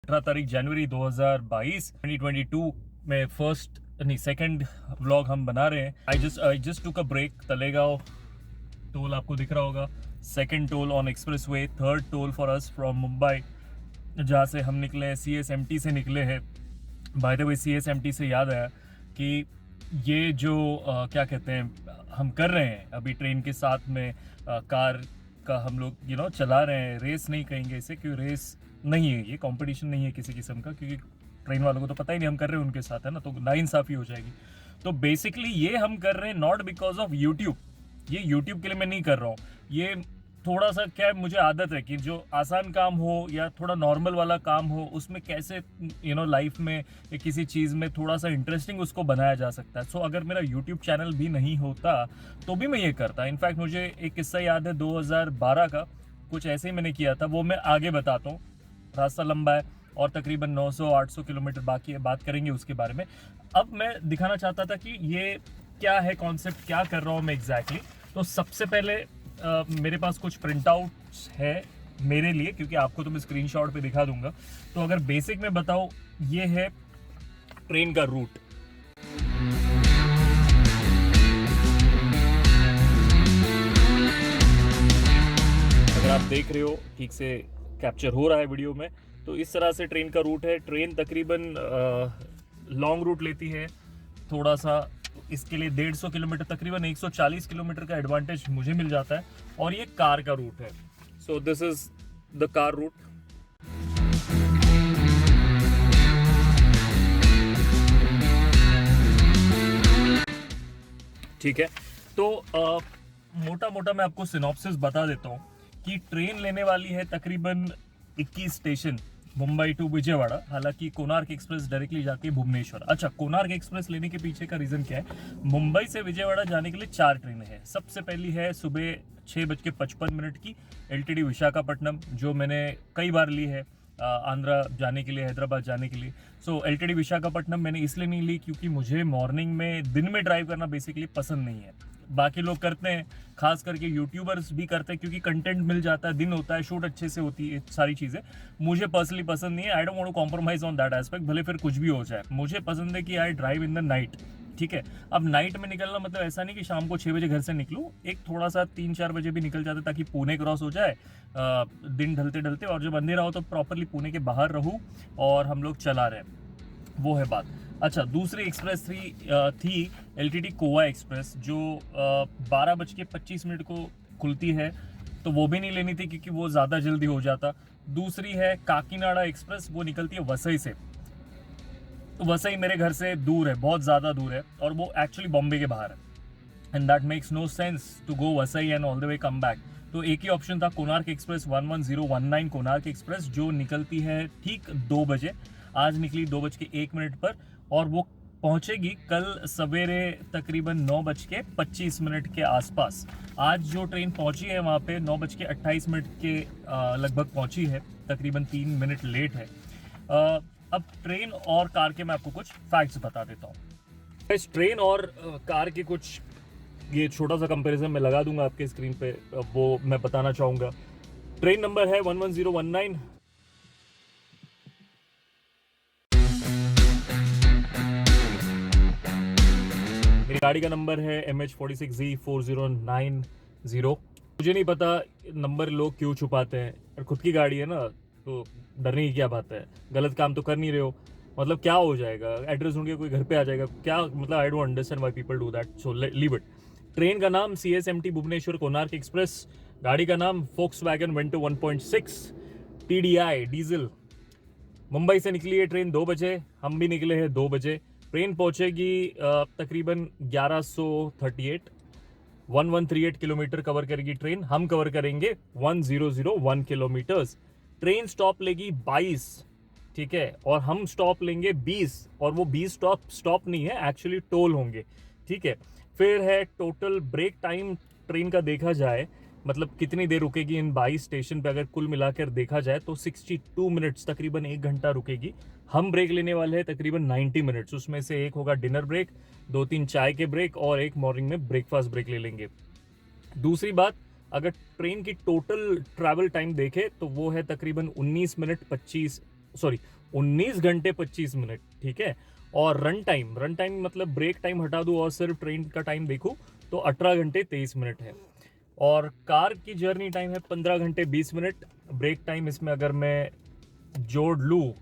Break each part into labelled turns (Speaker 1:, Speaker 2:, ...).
Speaker 1: 18 तारीख जनवरी 2022 में second vlog हम बना रहे हैं। I just took a break. Talegaon toll आपको दिख रहा होगा, second toll on expressway, third toll for us from Mumbai, जहाँ से हम निकले हैं CSMT से निकले हैं। बाय द वे CSMT से याद आया कि ये जो क्या कहते हैं हम कर रहे हैं अभी ट्रेन के साथ में, कार का हम लोग चला रहे हैं। रेस नहीं कहेंगे इसे, क्योंकि रेस नहीं है, ये कंपटीशन नहीं है किसी किस्म का, क्योंकि ट्रेन वालों को तो पता ही नहीं हम कर रहे हैं उनके साथ, है ना, तो नाइंसाफ़ी हो जाएगी। तो बेसिकली ये हम कर रहे हैं नॉट बिकॉज ऑफ यूट्यूब, ये यूट्यूब के लिए मैं नहीं कर रहा हूँ। ये थोड़ा सा क्या है, मुझे आदत है कि जो आसान काम हो या थोड़ा नॉर्मल वाला काम हो, उसमें कैसे लाइफ में या किसी चीज़ में थोड़ा सा इंटरेस्टिंग उसको बनाया जा सकता है। सो अगर मेरा यूट्यूब चैनल भी नहीं होता तो भी मैं ये करता। इनफैक्ट मुझे एक किस्सा याद है 2012 का, कुछ ऐसे ही मैंने किया था, वो मैं आगे बताता हूँ। रास्ता लंबा है और तकरीबन 900-800 किलोमीटर बाकी है, बात करेंगे उसके बारे में। अब मैं दिखाना चाहता था कि ये क्या है कॉन्सेप्ट, क्या कर रहा हूँ मैं एग्जैक्टली। तो सबसे पहले मेरे पास कुछ प्रिंट आउट्स है मेरे लिए, क्योंकि आपको तो मैं स्क्रीनशॉट पे दिखा दूंगा। तो अगर बेसिक में बताऊँ, ये है ट्रेन का रूट। अगर आप देख रहे हो ठीक से कैप्चर हो रहा है वीडियो में, तो इस तरह से ट्रेन का रूट है। ट्रेन तकरीबन लॉन्ग रूट लेती है थोड़ा सा, इसके लिए 150 किलोमीटर, तकरीबन 140 किलोमीटर का एडवांटेज मुझे मिल जाता है। और ये कार का रूट है। So this is the car route. ठीक है, तो मोटा मोटा मैं आपको सिनॉप्सिस बता देता हूँ कि ट्रेन लेने वाली है तकरीबन 21 स्टेशन मुंबई टू विजयवाड़ा। हालांकि कोणार्क एक्सप्रेस डायरेक्टली जाती है भुवनेश्वर। अच्छा, कोणार्क एक्सप्रेस लेने के पीछे का रीजन क्या है? मुंबई से विजयवाड़ा जाने के लिए 4 ट्रेनें हैं। सबसे पहली है सुबह 6:55 की LTD विशाखापट्टनम, जो मैंने कई बार ली है आंध्रा जाने के लिए, हैदराबाद जाने के लिए। सो LTD विशाखापट्टनम मैंने इसलिए नहीं ली क्योंकि मुझे मॉर्निंग में, दिन में ड्राइव करना बेसिकली पसंद नहीं है। बाकी लोग करते हैं, खास करके यूट्यूबर्स भी करते हैं, क्योंकि कंटेंट मिल जाता है, दिन होता है, शूट अच्छे से होती है, सारी चीज़ें। मुझे पर्सनली पसंद नहीं है। I don't want to compromise on that aspect, भले फिर कुछ भी हो जाए। मुझे पसंद है कि I drive in the night. ठीक है, अब नाइट में निकलना मतलब ऐसा नहीं कि शाम को 6 बजे घर से निकलूँ, एक थोड़ा सा 3-4 बजे भी निकल जाते ताकि पुणे क्रॉस हो जाए दिन ढलते ढलते, और जब अंधेरा हो तो प्रॉपरली पुणे के बाहर रहूँ और हम लोग चला रहे, वो है बात। अच्छा, दूसरी एक्सप्रेस थी LTD कोवा एक्सप्रेस, जो 12:25 को खुलती है, तो वो भी नहीं लेनी थी क्योंकि वो ज़्यादा जल्दी हो जाता। दूसरी है काकीनाडा एक्सप्रेस, वो निकलती है वसई से। तो वसई मेरे घर से दूर है, बहुत ज़्यादा दूर है, और वो एक्चुअली बॉम्बे के बाहर है, and that makes no sense to go Vasai and all the way come back. तो एक ही ऑप्शन था, कोणार्क एक्सप्रेस 11019 कोणार्क एक्सप्रेस, जो निकलती है ठीक 2 बजे। आज निकली 2:01 पर, और वो पहुंचेगी कल सवेरे तकरीबन 9:25 के आसपास। आज जो ट्रेन पहुंची है वहाँ पे 9:28 के लगभग पहुंची है, तकरीबन 3 मिनट लेट है। अब ट्रेन और कार के मैं आपको कुछ फैक्ट्स बता देता हूँ। इस ट्रेन और कार के कुछ, ये छोटा सा कंपैरिजन मैं लगा दूंगा आपके स्क्रीन पे, वो मैं बताना चाहूँगा। ट्रेन नंबर है 11019। मेरी गाड़ी का नंबर है MH46Z4090। मुझे नहीं पता नंबर लोग क्यों छुपाते हैं, और खुद की गाड़ी है ना, तो डरने की क्या बात है? गलत काम तो कर नहीं रहे हो, मतलब क्या हो जाएगा? एड्रेस ढूंढ के कोई घर पे आ जाएगा क्या? मतलब I don't understand why people do that, so leave it. Train का नाम CSMT भुवनेश्वर कोणार्क एक्सप्रेस। गाड़ी का नाम Volkswagen Vento 1.6 TDI diesel. Mumbai से निकली है ट्रेन 2 बजे, हम भी निकले हैं 2 बजे। ट्रेन पहुंचेगी तकरीबन 1138 किलोमीटर कवर करेगी ट्रेन। हम कवर करेंगे 1001 किलोमीटर्स। ट्रेन स्टॉप लेगी 22, ठीक है, और हम स्टॉप लेंगे 20, और वो 20 स्टॉप नहीं है, एक्चुअली टोल होंगे। ठीक है, फिर है टोटल ब्रेक टाइम ट्रेन का देखा जाए, मतलब कितनी देर रुकेगी इन 22 स्टेशन पे, अगर कुल मिलाकर देखा जाए तो 62 मिनट्स, तकरीबन 1 घंटा रुकेगी। हम ब्रेक लेने वाले हैं तकरीबन 90 मिनट्स, उसमें से एक होगा डिनर ब्रेक, 2-3 चाय के ब्रेक, और एक मॉर्निंग में ब्रेकफास्ट ब्रेक ले लेंगे। दूसरी बात, अगर ट्रेन की टोटल ट्रैवल टाइम देखें तो वो है तकरीबन 19 मिनट 25 सॉरी 19 घंटे 25 मिनट, ठीक है। और रन टाइम मतलब ब्रेक टाइम हटा दूँ और सिर्फ ट्रेन का टाइम देखूँ तो 18 घंटे 23 मिनट है। और कार की जर्नी टाइम है 15 घंटे 20 मिनट। ब्रेक टाइम इसमें अगर मैं जोड़ लूँ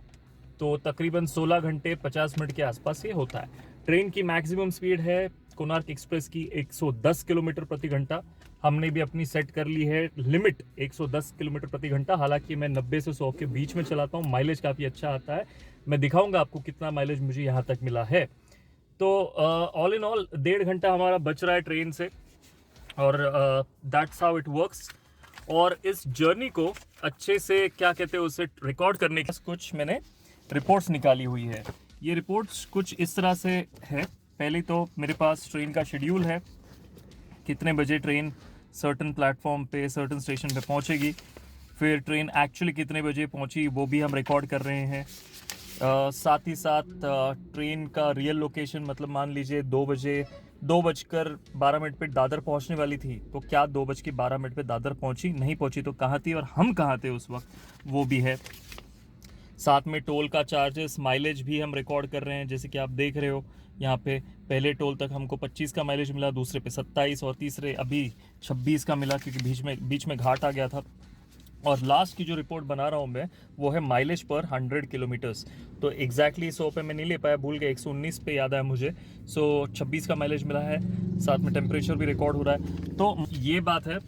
Speaker 1: तो तकरीबन 16 घंटे 50 मिनट के आसपास ये होता है। ट्रेन की मैक्सिमम स्पीड है कोणार्क एक्सप्रेस की 110 किलोमीटर प्रति घंटा। हमने भी अपनी सेट कर ली है लिमिट 110 किलोमीटर प्रति घंटा। हालांकि मैं 90 से 100 के बीच में चलाता हूँ, माइलेज काफ़ी अच्छा आता है। मैं दिखाऊंगा आपको कितना माइलेज मुझे यहाँ तक मिला है। तो ऑल इन ऑल 1.5 घंटा हमारा बच रहा है ट्रेन से, और दैट्स हाउ इट वर्क्स। और इस जर्नी को अच्छे से क्या कहते हैं उसे रिकॉर्ड करने के कुछ मैंने रिपोर्ट्स निकाली हुई है। ये रिपोर्ट्स कुछ इस तरह से है। पहले तो मेरे पास ट्रेन का शेड्यूल है, कितने बजे ट्रेन सर्टन प्लेटफॉर्म पे सर्टन स्टेशन पे पहुंचेगी, फिर ट्रेन एक्चुअली कितने बजे पहुंची वो भी हम रिकॉर्ड कर रहे हैं। साथ ही साथ ट्रेन का रियल लोकेशन, मतलब मान लीजिए 2:12 पे दादर पहुंचने वाली थी तो क्या 2:12 पे दादर पहुंची, नहीं पहुंची तो कहाँ थी और हम कहाँ थे उस वक्त, वो भी है। साथ में टोल का चार्जेस, माइलेज भी हम रिकॉर्ड कर रहे हैं। जैसे कि आप देख रहे हो यहाँ पे पहले टोल तक हमको 25 का माइलेज मिला, दूसरे पे 27 और तीसरे अभी 26 का मिला क्योंकि बीच में घाट आ गया था। और लास्ट की जो रिपोर्ट बना रहा हूँ मैं वो है माइलेज पर 100 किलोमीटर्स। तो एग्जैक्टली 100 पे मैं नहीं ले पाया, भूल गया, 119 पे याद आया मुझे। 26 का माइलेज मिला है, साथ में टेम्परेचर भी रिकॉर्ड हो रहा है। तो ये बात है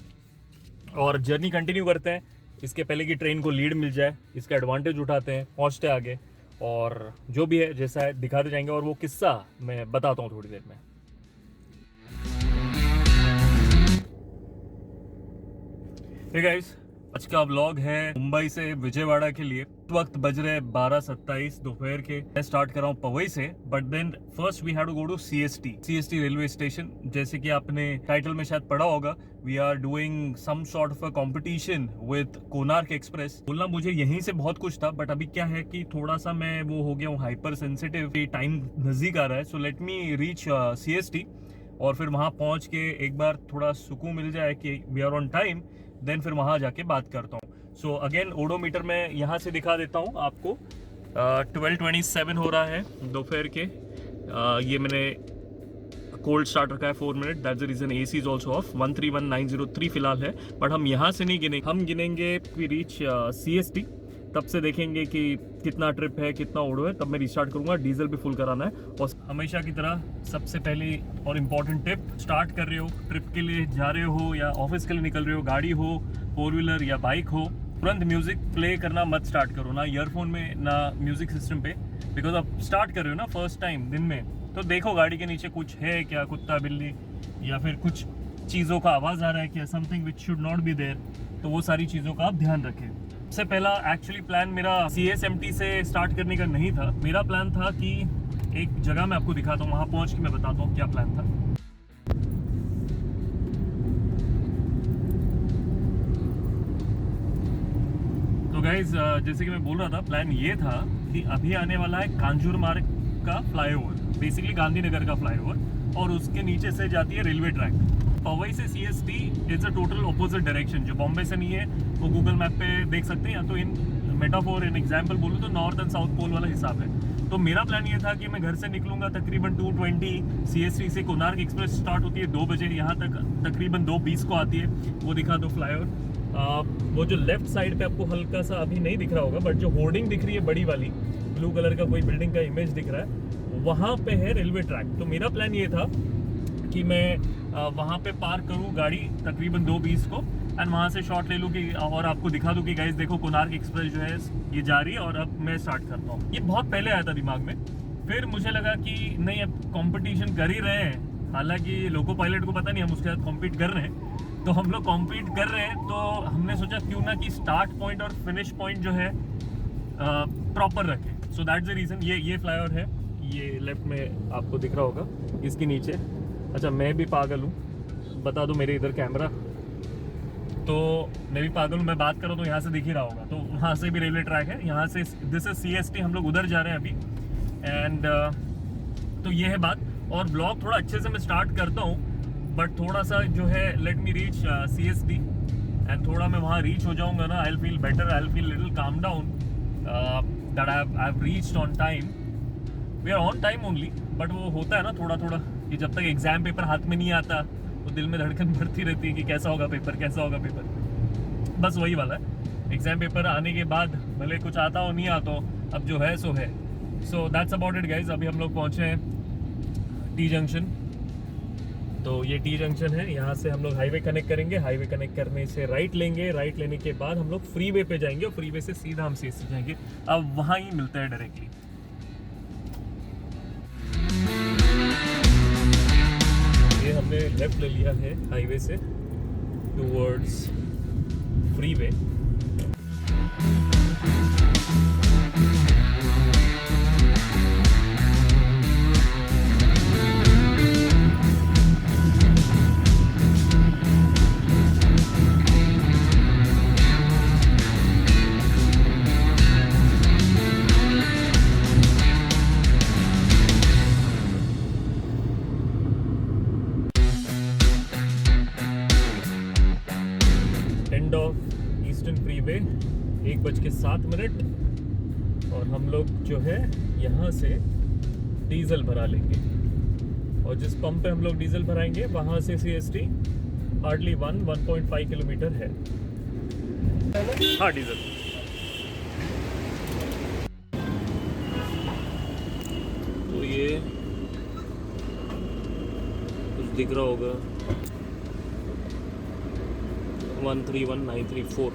Speaker 1: और जर्नी कंटिन्यू करते हैं। इसके पहले कि ट्रेन को लीड मिल जाए इसका एडवांटेज उठाते हैं, पहुँचते आगे, और जो भी है जैसा है दिखाते जाएंगे। और वो किस्सा मैं बताता हूँ थोड़ी देर में। हे गाइस, आज का व्लॉग है मुंबई से विजयवाड़ा के लिए। इस वक्त बज रहे 12:27 दोपहर के। मैं स्टार्ट कर रहा हूँ पवई से, but then first we have to go to CST railway station. जैसे कि आपने टाइटल में शायद पढ़ा होगा, we are doing some sort of a competition with Konark Express. बोलना मुझे यहीं से बहुत कुछ था, बट अभी क्या है कि थोड़ा सा मैं वो हो गया हूँ हाइपर सेंसिटिव, टाइम नजदीक आ रहा है। So let me reach CST और फिर वहाँ पहुँच के एक बार थोड़ा सुकून मिल जाए कि we are on time, then फिर वहाँ जाके बात करता हूँ। सो अगेन ओडोमीटर में यहाँ से दिखा देता हूँ आपको। 12:27 हो रहा है दोपहर के। ये मैंने कोल्ड स्टार्ट रखा है 4 minute, that's the reason AC is also off. 131903 फिलहाल है, बट हम यहाँ से नहीं गिनेंगे, हम गिनेंगे वी रीच सीएसटी। तब से देखेंगे कि कितना ट्रिप है, कितना ओडो है, तब मैं रिस्टार्ट करूंगा। डीजल भी फुल कराना है। और हमेशा की तरह सबसे पहली और इम्पॉर्टेंट टिप, स्टार्ट कर रहे हो, ट्रिप के लिए जा रहे हो या ऑफिस के लिए निकल रहे हो, गाड़ी हो, 4 व्हीलर या बाइक हो, तुरंत म्यूजिक प्ले करना मत स्टार्ट करो, ना ईयरफोन में ना म्यूजिक सिस्टम पे, बिकॉज आप स्टार्ट कर रहे हो ना फर्स्ट टाइम दिन में। तो देखो गाड़ी के नीचे कुछ है क्या, कुत्ता बिल्ली या फिर कुछ चीज़ों का आवाज़ आ रहा है क्या, something which should not be there. तो वो सारी चीज़ों का आप ध्यान रखें। सबसे पहला एक्चुअली प्लान मेरा CSMT से स्टार्ट करने का नहीं था। मेरा प्लान था कि एक जगह मैं आपको दिखाता हूँ, वहाँ पहुँच के मैं बताता हूँ क्या प्लान था। तो गाइज जैसे कि मैं बोल रहा था, प्लान ये था कि अभी आने वाला है कांजूर मार्ग का फ्लाईओवर, बेसिकली गांधीनगर का फ्लाईओवर, और उसके नीचे से जाती है रेलवे ट्रैक। पवई से CST it's a total opposite direction. जो बॉम्बे से नहीं है वो गूगल मैप पे देख सकते हैं, या तो इन मेटाफोर इन एग्जाम्पल बोलूँ तो नॉर्थ एंड साउथ पोल वाला हिसाब है। तो मेरा प्लान ये था कि मैं घर से निकलूंगा तकरीबन 2:20, CST से कोणार्क एक्सप्रेस स्टार्ट होती है 2 बजे, यहाँ तक तकरीबन 2:20 को आती है। वो दिखा दो फ्लाईओवर। वो जो लेफ्ट साइड पे आपको हल्का सा अभी नहीं दिख रहा होगा, बट जो होर्डिंग दिख रही है बड़ी वाली, ब्लू कलर का कोई बिल्डिंग का इमेज दिख रहा है, वहाँ पे है रेलवे ट्रैक। तो मेरा प्लान ये था कि मैं वहाँ पे पार्क करूँ गाड़ी तकरीबन 2:20 को, एंड वहाँ से शॉट ले लूँ कि और आपको दिखा दूँ कि गाइस देखो कोणार्क एक्सप्रेस जो है ये जा रही है, और अब मैं स्टार्ट करता हूँ। ये बहुत पहले आया था दिमाग में, फिर मुझे लगा कि नहीं, अब कंपटीशन कर ही रहे हैं, हालांकि लोको पायलट को पता नहीं हम उसके साथ कॉम्पीट कर रहे हैं, तो हम लोग कॉम्पीट कर रहे हैं, तो हमने सोचा क्यों ना कि स्टार्ट पॉइंट और फिनिश पॉइंट जो है प्रॉपर रखें। सो दैट्स द रीज़न। ये फ्लाईओवर है, ये लेफ्ट में आपको दिख रहा होगा, इसके नीचे। अच्छा, मैं भी पागल हूँ, बता दो मेरे इधर कैमरा, तो मैं भी पागल हूँ, मैं बात कर रहा हूँ तो यहाँ से दिख ही रहा होगा। तो वहाँ से भी रेलवे ट्रैक है, यहाँ से दिस इज CST, हम लोग उधर जा रहे हैं अभी। एंड तो ये है बात। और ब्लॉग थोड़ा अच्छे से मैं स्टार्ट करता हूँ, बट थोड़ा सा जो है let me reach CST, and थोड़ा मैं वहाँ रीच हो जाऊँगा ना, I will feel better, I will feel little calm down. That I have reached on time. We are on time only, but वो होता है ना थोड़ा थोड़ा कि जब तक एग्जाम पेपर हाथ में नहीं आता तो दिल में धड़कन बढ़ती रहती है कि कैसा होगा पेपर, कैसा होगा पेपर. बस वही वाला है. एग्जाम पेपर आने के बाद भले कुछ आता हो नहीं आता हो, अब जो है सो है. So that's about it guys. अभी हम लोग पहुँचे हैं टी जंक्शन. तो ये टी जंक्शन है, यहाँ से हम लोग हाईवे कनेक्ट करेंगे. हाईवे कनेक्ट करने से राइट लेंगे. राइट लेने के बाद हम लोग फ्रीवे पे जाएंगे और फ्रीवे से सीधा हम सीएसटी जाएंगे. अब वहाँ ही मिलते हैं डायरेक्टली. ये हमने लेफ्ट ले लिया है हाईवे से towards freeway. End of eastern freeway 1:07 और हम लोग जो है यहाँ से डीजल भरा लेंगे. और जिस पंप पे हम लोग डीजल भराएंगे वहाँ से सीएसटी हार्डली 1.5 किलोमीटर है. हाँ डीजल. तो ये कुछ दिख रहा होगा 131934.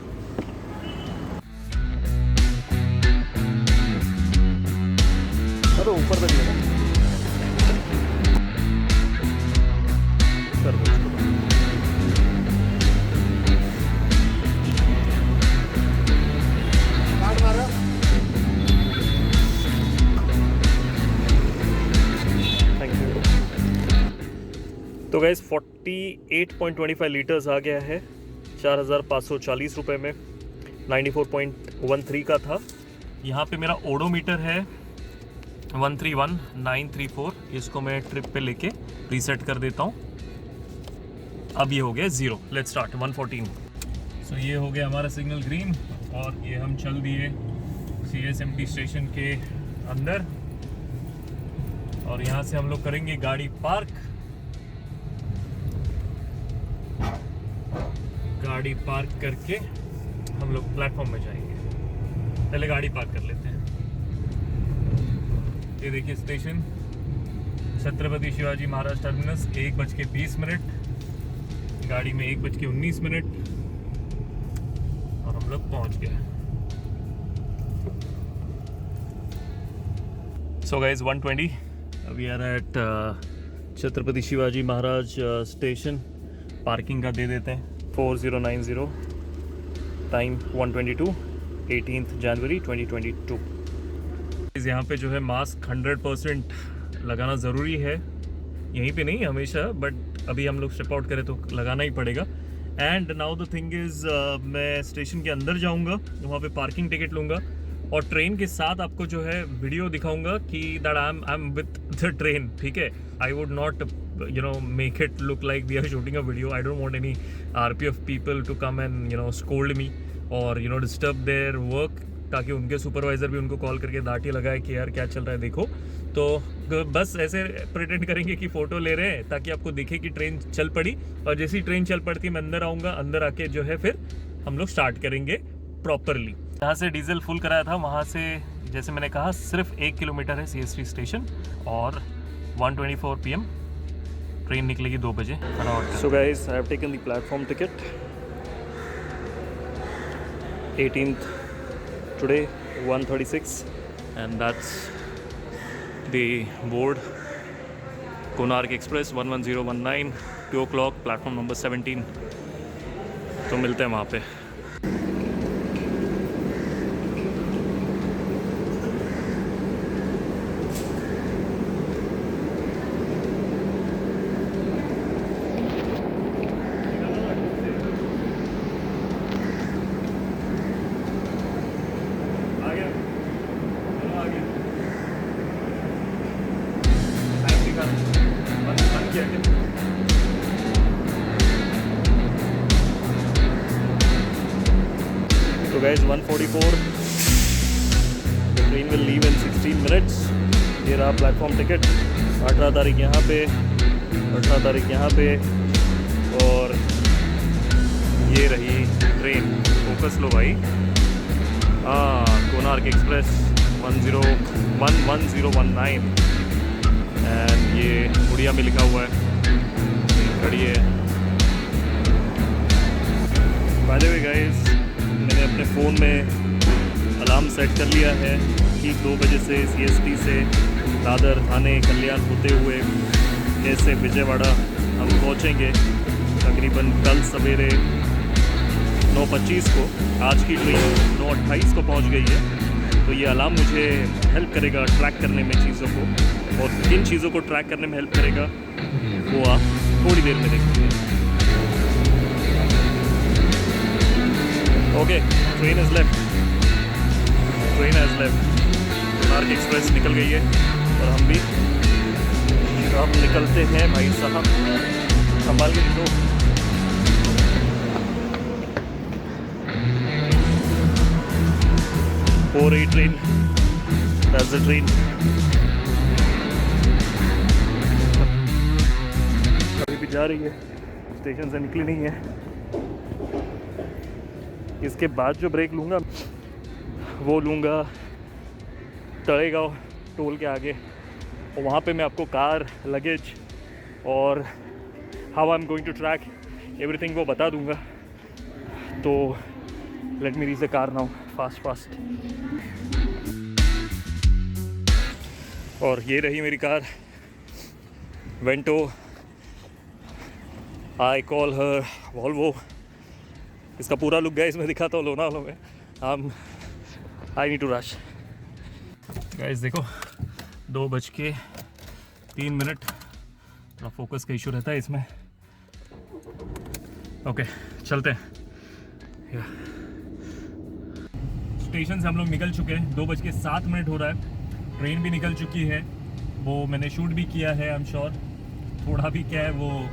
Speaker 1: अरे ऊपर तक लगा कर दो. Thank you. तो गाइस 48.25 लीटर्स आ गया है 4,540 रुपये में. 94.13 का था. यहाँ पे मेरा ओडोमीटर है 131934. इसको मैं ट्रिप पे लेके रीसेट कर देता हूँ. अब ये हो गया 0. Let's start 114. सो ये हो गया हमारा सिग्नल ग्रीन और ये हम चल दिए CSMT स्टेशन के अंदर. और यहाँ से हम लोग करेंगे गाड़ी पार्क. गाड़ी पार्क करके हम लोग प्लेटफॉर्म में जाएंगे. पहले गाड़ी पार्क कर लेते हैं. ये देखिए स्टेशन छत्रपति शिवाजी महाराज टर्मिनस. 1:20. गाड़ी में 1:19 और हम लोग पहुंच गए. So guys 120 we are at Chhatrapati Shivaji Maharaj station. Parking का दे देते हैं 4090. टाइम 1:22. 18th जनवरी 2022. यहाँ पे जो है मास्क 100% लगाना ज़रूरी है. यहीं पे नहीं हमेशा, बट अभी हम लोग स्टेप आउट करें तो लगाना ही पड़ेगा. And now the thing is मैं स्टेशन के अंदर जाऊँगा, वहाँ पे पार्किंग टिकट लूँगा और ट्रेन के साथ आपको जो है वीडियो दिखाऊँगा कि that I am with the train. ठीक है. I would not make it look like we are shooting a video. I don't want any RPF people to come and scold me or disturb their work, ताकि उनके supervisor भी उनको call करके डांटे लगाए कि यार क्या चल रहा है देखो. तो बस ऐसे प्रिटेंड करेंगे कि फ़ोटो ले रहे हैं ताकि आपको दिखे कि ट्रेन चल पड़ी. और जैसी ट्रेन चल पड़ती मैं अंदर आऊँगा. अंदर आके जो है फिर हम लोग स्टार्ट करेंगे प्रॉपरली. जहाँ से डीजल फुल कराया था वहाँ से जैसे मैंने कहा सिर्फ 1 किलोमीटर है CST स्टेशन. और 1:24 PM ट्रेन निकलेगी 2 बजे. So guys I have taken the platform ticket. 18th today 1:36 and that's the board. Konark Express 11019 2 o'clock platform number 17. तो मिलते हैं वहाँ पे. तो guys 1:44 will leave in 16 minutes. ये रहा प्लेटफॉर्म टिकट, 18 तारीख यहाँ पे, 18 तारीख यहाँ पे, और ये रही ट्रेन। फोकस लो भाई। हाँ, कोणार्क एक्सप्रेस 1019 एंड ये उड़िया में लिखा हुआ है, खड़ी है। बाय द वे गाइस, मैंने अपने फ़ोन में अलार्म सेट कर लिया है। ठीक 2 बजे से CST से दादर, थाने, कल्याण होते हुए कैसे विजयवाड़ा हम पहुंचेंगे तकरीबन कल सवेरे 9:25 को। आज की ट्रेन 9:28 को पहुंच गई है। तो ये अलार्म मुझे हेल्प करेगा ट्रैक करने में चीज़ों को, और किन चीज़ों को ट्रैक करने में हेल्प करेगा वो आप थोड़ी देर में देखेंगे। Okay, train is left, train has left. Konark express निकल गई है और हम भी अब निकलते हैं भाई साहब। संभाल के निकलो। हो रही ट्रेन, दैट्स द ट्रेन। अभी भी जा रही है, स्टेशन से निकली नहीं है। इसके बाद जो ब्रेक लूँगा वो लूँगा तड़ेगांव टोल के आगे, और वहाँ पे मैं आपको कार, लगेज और how I am going to track everything वो बता दूँगा। तो let me reach the car now, fast. और ये रही मेरी car, Vento, I call her Volvo. इसका पूरा लुक गाइस मैं दिखाता हूँ लोनावाला में। I need to rush guys. देखो 2:03। थोड़ा फोकस का इशू रहता है इसमें। ओके, चलते हैं। स्टेशन से हम लोग निकल चुके हैं। 2:07 हो रहा है। ट्रेन भी निकल चुकी है, वो मैंने शूट भी किया है। आई एम श्योर थोड़ा भी क्या है वो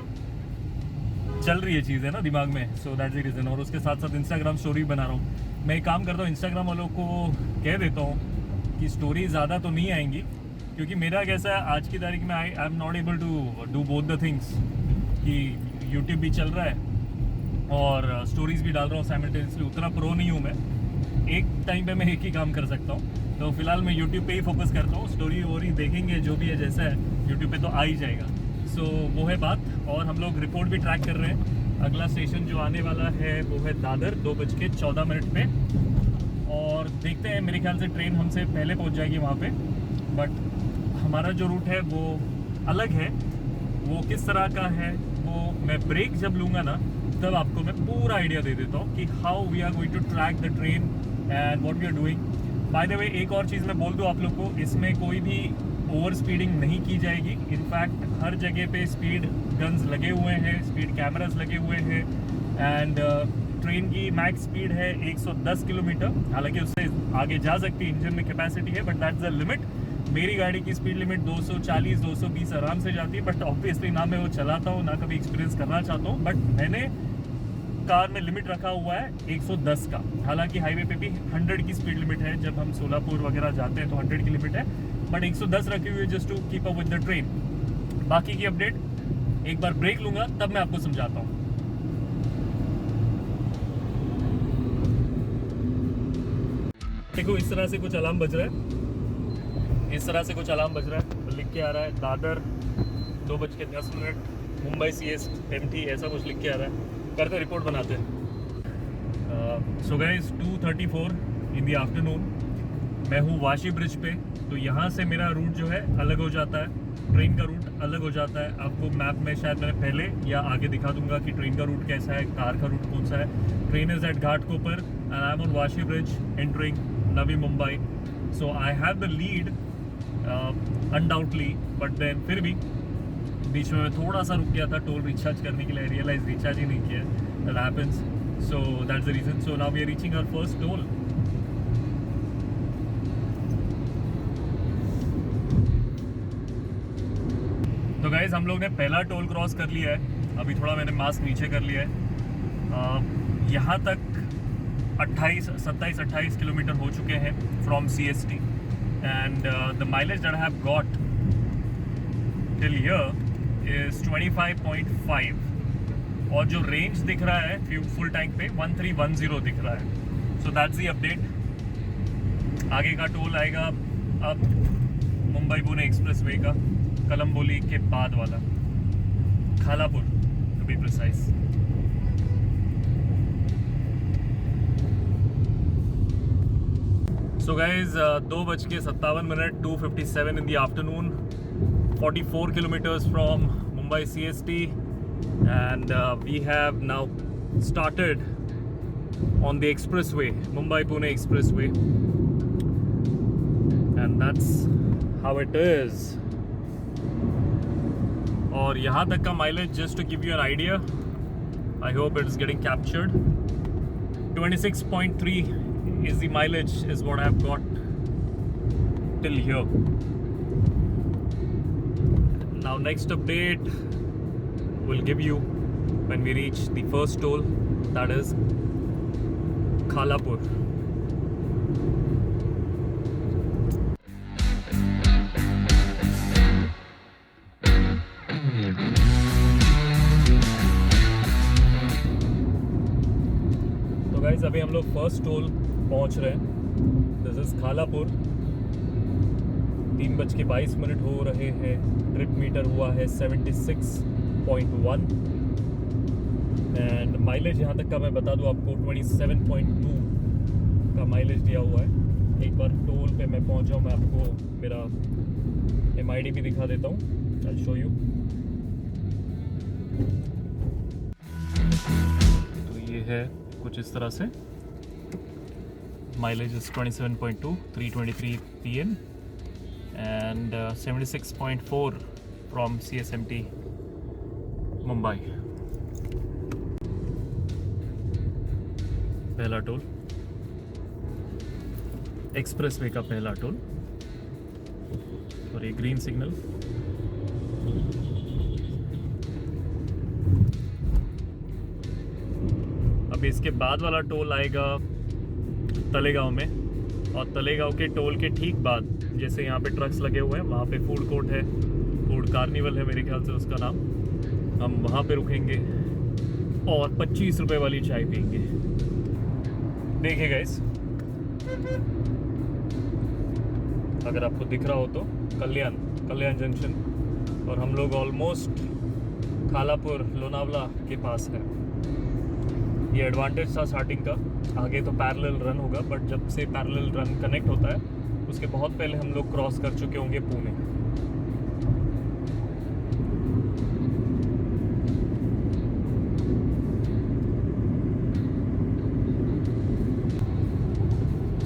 Speaker 1: चल रही है चीज़ें ना दिमाग में, सो दैट्स द रीज़न। और उसके साथ साथ इंस्टाग्राम स्टोरी बना रहा हूँ। मैं एक काम करता हूँ, इंस्टाग्राम वालों को कह देता हूँ कि स्टोरी ज़्यादा तो नहीं आएंगी, क्योंकि मेरा कैसा है आज की तारीख में I am not able to do both the things, कि यूट्यूब भी चल रहा है और स्टोरीज़ भी डाल रहा हूँ साइमल्टेनियसली। उतना प्रो नहीं हूँ मैं, एक टाइम पे मैं एक ही काम कर सकता हूँ। तो फिलहाल मैं यूट्यूब पे ही फोकस करता हूँ। स्टोरी वोरी देखेंगे जो भी है, जैसा है यूट्यूब पे तो आ ही जाएगा। सो वो है बात। और हम लोग रिपोर्ट भी ट्रैक कर रहे हैं। अगला स्टेशन जो आने वाला है वो है दादर, 2:14 पे। और देखते हैं, मेरे ख्याल से ट्रेन हमसे पहले पहुंच जाएगी वहाँ पे, बट हमारा जो रूट है वो अलग है। वो किस तरह का है वो मैं ब्रेक जब लूँगा ना तब आपको मैं पूरा आइडिया दे देता हूँ कि how we are going to track the train and what we are doing. By the way एक और चीज़ मैं बोल दूँ आप लोग को, इसमें कोई भी ओवर स्पीडिंग नहीं की जाएगी। इनफैक्ट हर जगह पे स्पीड गन्स लगे हुए हैं, स्पीड कैमरास लगे हुए हैं। एंड ट्रेन की मैक्स स्पीड है 110 किलोमीटर। हालांकि उससे आगे जा सकती है, इंजन में कैपेसिटी है, बट दैट्स द लिमिट। मेरी गाड़ी की स्पीड लिमिट 240-220 आराम से जाती है, बट ऑब्वियसली ना मैं वो चलाता हूँ, ना कभी एक्सपीरियंस करना चाहता हूँ। बट मैंने कार में लिमिट रखा हुआ है 110 का। हालांकि हाईवे पे भी 100 की स्पीड लिमिट है, जब हम सोलापुर वगैरह जाते हैं तो 100 की लिमिट है, बट 110 रखी हुई है just to keep up with the train. बाकी की अपडेट एक बार ब्रेक लूँगा तब मैं आपको समझाता हूँ। देखो इस तरह से कुछ अलार्म बज रहा है, इस तरह से कुछ अलार्म बज रहा है। लिख के आ रहा है दादर 2:10, मुंबई CST ऐसा कुछ लिख के आ रहा है। करते रिपोर्ट बनाते हैं। So guys 2:34 in the afternoon मैं हूँ वाशी ब्रिज पे। तो यहाँ से मेरा रूट जो है अलग हो जाता है, ट्रेन का रूट अलग हो जाता है। आपको मैप में शायद मैंने पहले या आगे दिखा दूंगा कि ट्रेन का रूट कैसा है, कार का रूट कौन सा है। Train is at Ghatkopar and I am on Vashi bridge entering Navi Mumbai. So I have the lead undoubtedly, but then फिर भी बीच में मैं थोड़ा सा रुक गया था टोल रिचार्ज करने के लिए। रियलाइज रिचार्ज ही नहीं किया, that happens. So that's the reason. So now we are reaching our first toll. तो गाइज हम लोग ने पहला टोल क्रॉस कर लिया है। अभी थोड़ा मैंने मास्क नीचे कर लिया है। यहाँ तक 27-28 किलोमीटर हो चुके हैं from CST। and the mileage that I have got till here is 25.5 और जो रेंज दिख रहा है फुल टैंक पे 1310 दिख रहा है. सो दैट्स द अपडेट. आगे का टोल आएगा अब मुंबई पुणे एक्सप्रेस वे का, कलम्बोली के बाद वाला, Khalapur to be precise. So guys 2:57 2:57 in the afternoon, 44 kilometers from Mumbai CST, and we have now started on the expressway, Mumbai Pune expressway, and that's how it is. और यहाँ तक का mileage, just to give you an idea, I hope it is getting captured, 26.3 is the mileage is what I have got till here. Now next update we'll give you when we reach the first toll, that is Khalapur. तो guys अभी हम लोग first toll पहुंच रहे हैं. This is Khalapur. 3:22 हो रहे हैं. ट्रिप मीटर हुआ है 76.1 एंड माइलेज यहाँ तक का मैं बता दूँ आपको 27.2 का माइलेज दिया हुआ है. एक बार टोल पे मैं पहुँच जाऊँ, मैं आपको मेरा MID भी दिखा देता हूँ. I show you. तो ये है कुछ इस तरह से. Mileage is 27.2, 3:23 PM, and 76.4 from CSMT Mumbai. पहला टोल, एक्सप्रेसवे का पहला टोल, और ये ग्रीन सिग्नल. अब इसके बाद वाला टोल आएगा तलेगांव में, और तलेगांव के टोल के ठीक बाद जैसे यहाँ पे ट्रक्स लगे हुए हैं, वहाँ पे फूड कोर्ट है, फूड कार्निवल है मेरे ख्याल से उसका नाम. हम वहाँ पे रुकेंगे और 25 रुपए वाली चाय पियेंगे. देखिए गाइस, अगर आपको दिख रहा हो तो कल्याण जंक्शन, और हम लोग ऑलमोस्ट खालापुर लोनावला के पास है. ये एडवांटेज था स्टार्टिंग का. आगे तो पैरेलल रन होगा, बट जब से पैरेलल रन कनेक्ट होता है उसके बहुत पहले हम लोग क्रॉस कर चुके होंगे पुणे.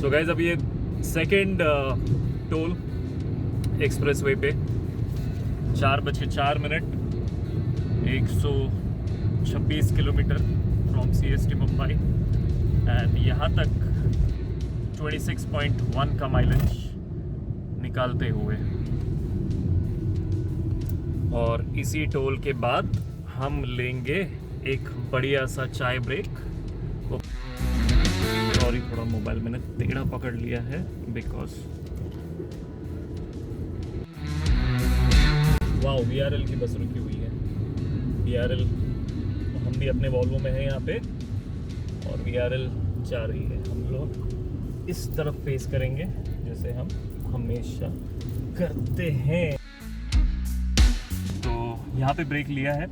Speaker 1: सो गाइज अभी ये सेकेंड टोल एक्सप्रेसवे पे 4:04 126 kilometre from CST Mumbai, and यहाँ तक 26.1 का माइलेज निकालते हुए. और इसी टोल के बाद हम लेंगे एक बढ़िया सा चाय ब्रेक. सॉरी, थोड़ा मोबाइल मैंने टेढ़ा पकड़ लिया है बिकॉज वाओ, VRL की बस रुकी हुई है. VRL, हम भी अपने वॉल्वो में है यहाँ पे, और VRL जा रही है. हम लोग इस तरफ फेस करेंगे जैसे हम हमेशा करते हैं. तो यहाँ पे ब्रेक लिया है,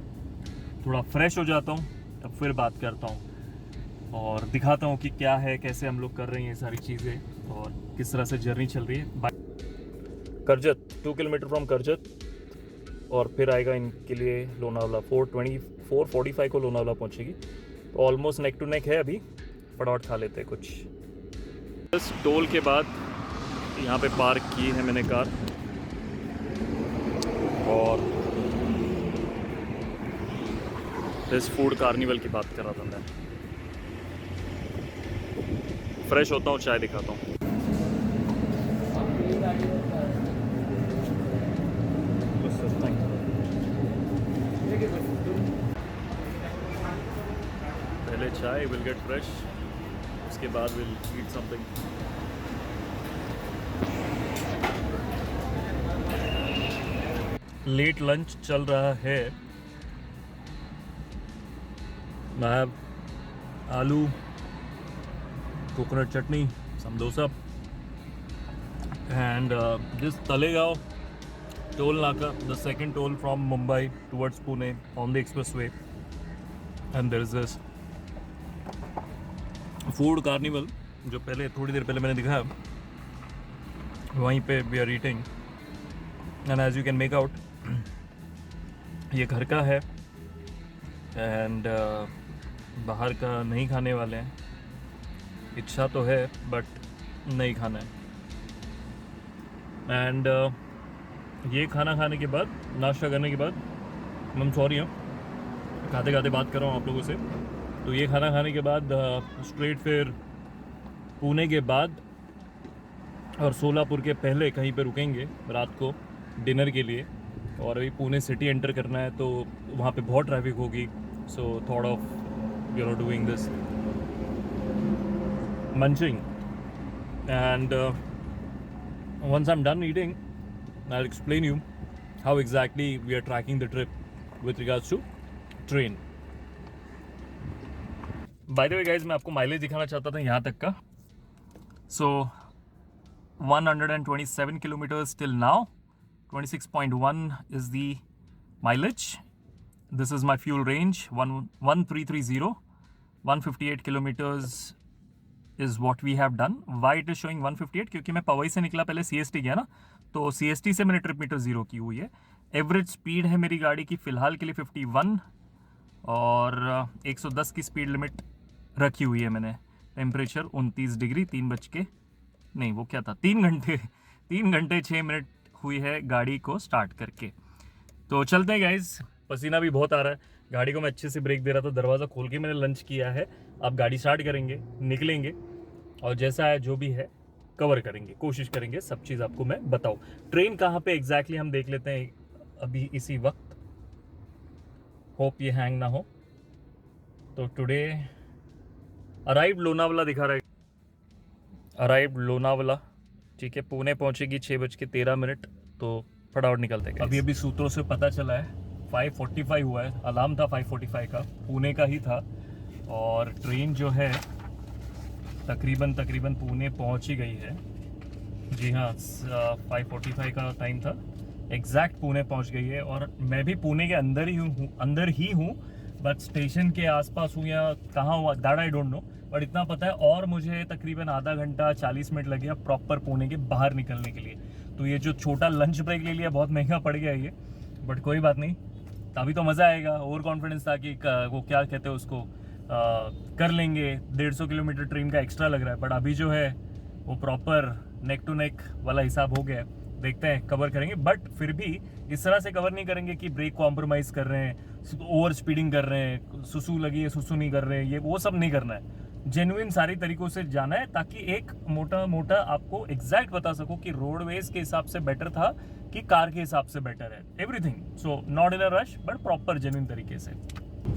Speaker 1: थोड़ा फ्रेश हो जाता हूँ, अब फिर बात करता हूँ और दिखाता हूँ कि क्या है, कैसे हम लोग कर रहे हैं ये सारी चीज़ें, और किस तरह से जर्नी चल रही है. करजत 2 किलोमीटर फ्रॉम करजत, और फिर आएगा इनके लिए लोनावला. 4:45 को लोनावला पहुँचेगी. तो ऑलमोस्ट नेक टू नेक है. अभी फटाफट खा लेते हैं कुछ. बस टोल के बाद यहाँ पे पार्क की है मैंने कार, और इस फूड कार्निवल की बात कर रहा था मैं. फ्रेश होता हूँ, चाय दिखाता हूँ. पहले चाय, विल गेट फ्रेश, उसके बाद will eat something. Late lunch चल रहा है। मैं आलू, coconut chutney, samosa and this Talegaon toll naka, the second toll from Mumbai towards Pune on the expressway, and there is this food carnival जो पहले थोड़ी देर पहले मैंने दिखाया, वहीं पे we are eating and as you can make out ये घर का है and बाहर का नहीं खाने वाले हैं। इच्छा तो है बट नहीं खाना है। एंड ये खाना खाने के बाद, नाश्ता करने के बाद, मैं सॉरी खाते खाते बात कर रहा हूँ आप लोगों से। तो ये खाना खाने के बाद स्ट्रेट फिर पुणे के बाद और सोलापुर के पहले कहीं पे रुकेंगे रात को डिनर के लिए। और अभी पुणे सिटी एंटर करना है तो वहाँ पे बहुत ट्रैफिक होगी, so thought of you know doing this munching and once I'm done eating I'll explain you how exactly we are tracking the trip with regards to train. By the way guys, मैं आपको mileage दिखाना चाहता था यहाँ तक का। So 127 kilometers till now, 26.1 is the mileage. This is my fuel range, 1330, 158 kilometers is what we have done. Why it is showing 158? क्योंकि मैं पवई से निकला, पहले CST गया ना, तो CST से मैंने ट्रिप मीटर 0 की हुई है। एवरेज स्पीड है मेरी गाड़ी की फ़िलहाल के लिए 51 और 110 की स्पीड लिमिट रखी हुई है मैंने। टेम्परेचर 29 डिग्री, 3 घंटे 6 मिनट हुई है गाड़ी को स्टार्ट करके। तो चलते हैं गाइज, पसीना भी बहुत आ रहा है। गाड़ी को मैं अच्छे से ब्रेक दे रहा था, दरवाज़ा खोल के मैंने लंच किया है। अब गाड़ी स्टार्ट करेंगे, निकलेंगे और जैसा है जो भी है कवर करेंगे, कोशिश करेंगे सब चीज़ आपको मैं बताऊं। ट्रेन कहाँ पे एग्जैक्टली हम देख लेते हैं अभी इसी वक्त। होप ये हैंग ना हो। तो टुडे अराइव लोनावला दिखा रहा है, अराइव लोनावला, ठीक है। पुणे पहुँचेगी 6:13, तो फटाफट निकलते हैं। अभी सूत्रों से पता चला है 5:45 हुआ है, अलार्म था 5:45 का, पुणे का ही था। और ट्रेन जो है तकरीबन पुणे पहुंच ही गई है। जी हाँ, 5:45 का टाइम था, एग्जैक्ट पुणे पहुंच गई है। और मैं भी पुणे के अंदर ही हूँ बट स्टेशन के आसपास हूँ या कहाँ हुआ that I don't know, but इतना पता है। और मुझे तकरीबन आधा घंटा 40 मिनट लग गया प्रॉपर पुणे के बाहर निकलने के लिए। तो ये जो छोटा लंच ब्रेक ले लिया बहुत महंगा पड़ गया ये, बट कोई बात नहीं, अभी तो मज़ा आएगा। ओवर कॉन्फिडेंस था कि वो क्या कहते हैं उसको, कर लेंगे। 150 किलोमीटर ट्रेन का एक्स्ट्रा लग रहा है, बट अभी जो है वो प्रॉपर नेक टू नेक वाला हिसाब हो गया। देखते हैं, कवर करेंगे, बट फिर भी इस तरह से कवर नहीं करेंगे कि ब्रेक कॉम्प्रोमाइज़ कर रहे हैं, ओवर स्पीडिंग कर रहे हैं, सुसु लगी है सुसु नहीं कर रहे हैं, ये वो सब नहीं करना है। जेन्युइन सारी तरीकों से जाना है ताकि एक मोटा आपको एग्जैक्ट बता सको कि रोडवेज के हिसाब से बेटर था कि कार के हिसाब से बेटर है, everything. So not in a rush but proper genuine तरीके से।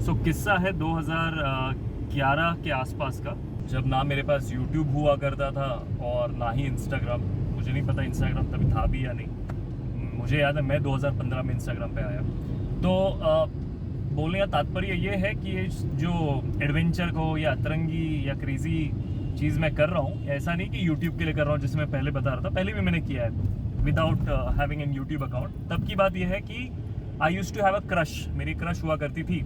Speaker 1: सो किस्सा है 2011 के आसपास का, जब ना मेरे पास यूट्यूब हुआ करता था और ना ही इंस्टाग्राम। मुझे नहीं पता इंस्टाग्राम तभी था भी या नहीं, मुझे याद है मैं 2015 में इंस्टाग्राम पे आया। तो बोलने का तात्पर्य ये है कि ये जो एडवेंचर को या अतरंगी या क्रेजी चीज़ मैं कर रहा हूँ, ऐसा नहीं कि यूट्यूब के लिए कर रहा हूँ जैसे मैं पहले बता रहा था, पहले भी मैंने किया है without having an YouTube account. तब की बात यह है कि I used to have a crush, मेरी क्रश हुआ करती थी।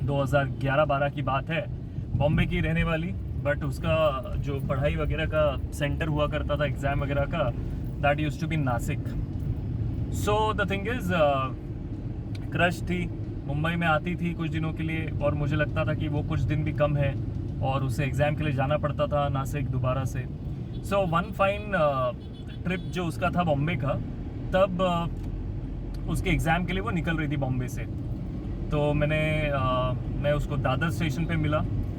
Speaker 1: 2011-12 की बात है, बॉम्बे की रहने वाली, बट उसका जो पढ़ाई वगैरह का सेंटर हुआ करता था एग्ज़ाम वगैरह का, that used to be Nashik. So the thing is, crush थी, मुंबई में आती थी कुछ दिनों के लिए और मुझे लगता था कि वो कुछ दिन भी कम है और उसे एग्ज़ाम के लिए जाना पड़ता था नासिक दोबारा से। सो वन फाइन ट्रिप जो उसका था बॉम्बे का, तब उसके एग्ज़ाम के लिए वो निकल रही थी बॉम्बे से। तो मैं उसको दादर स्टेशन पे मिला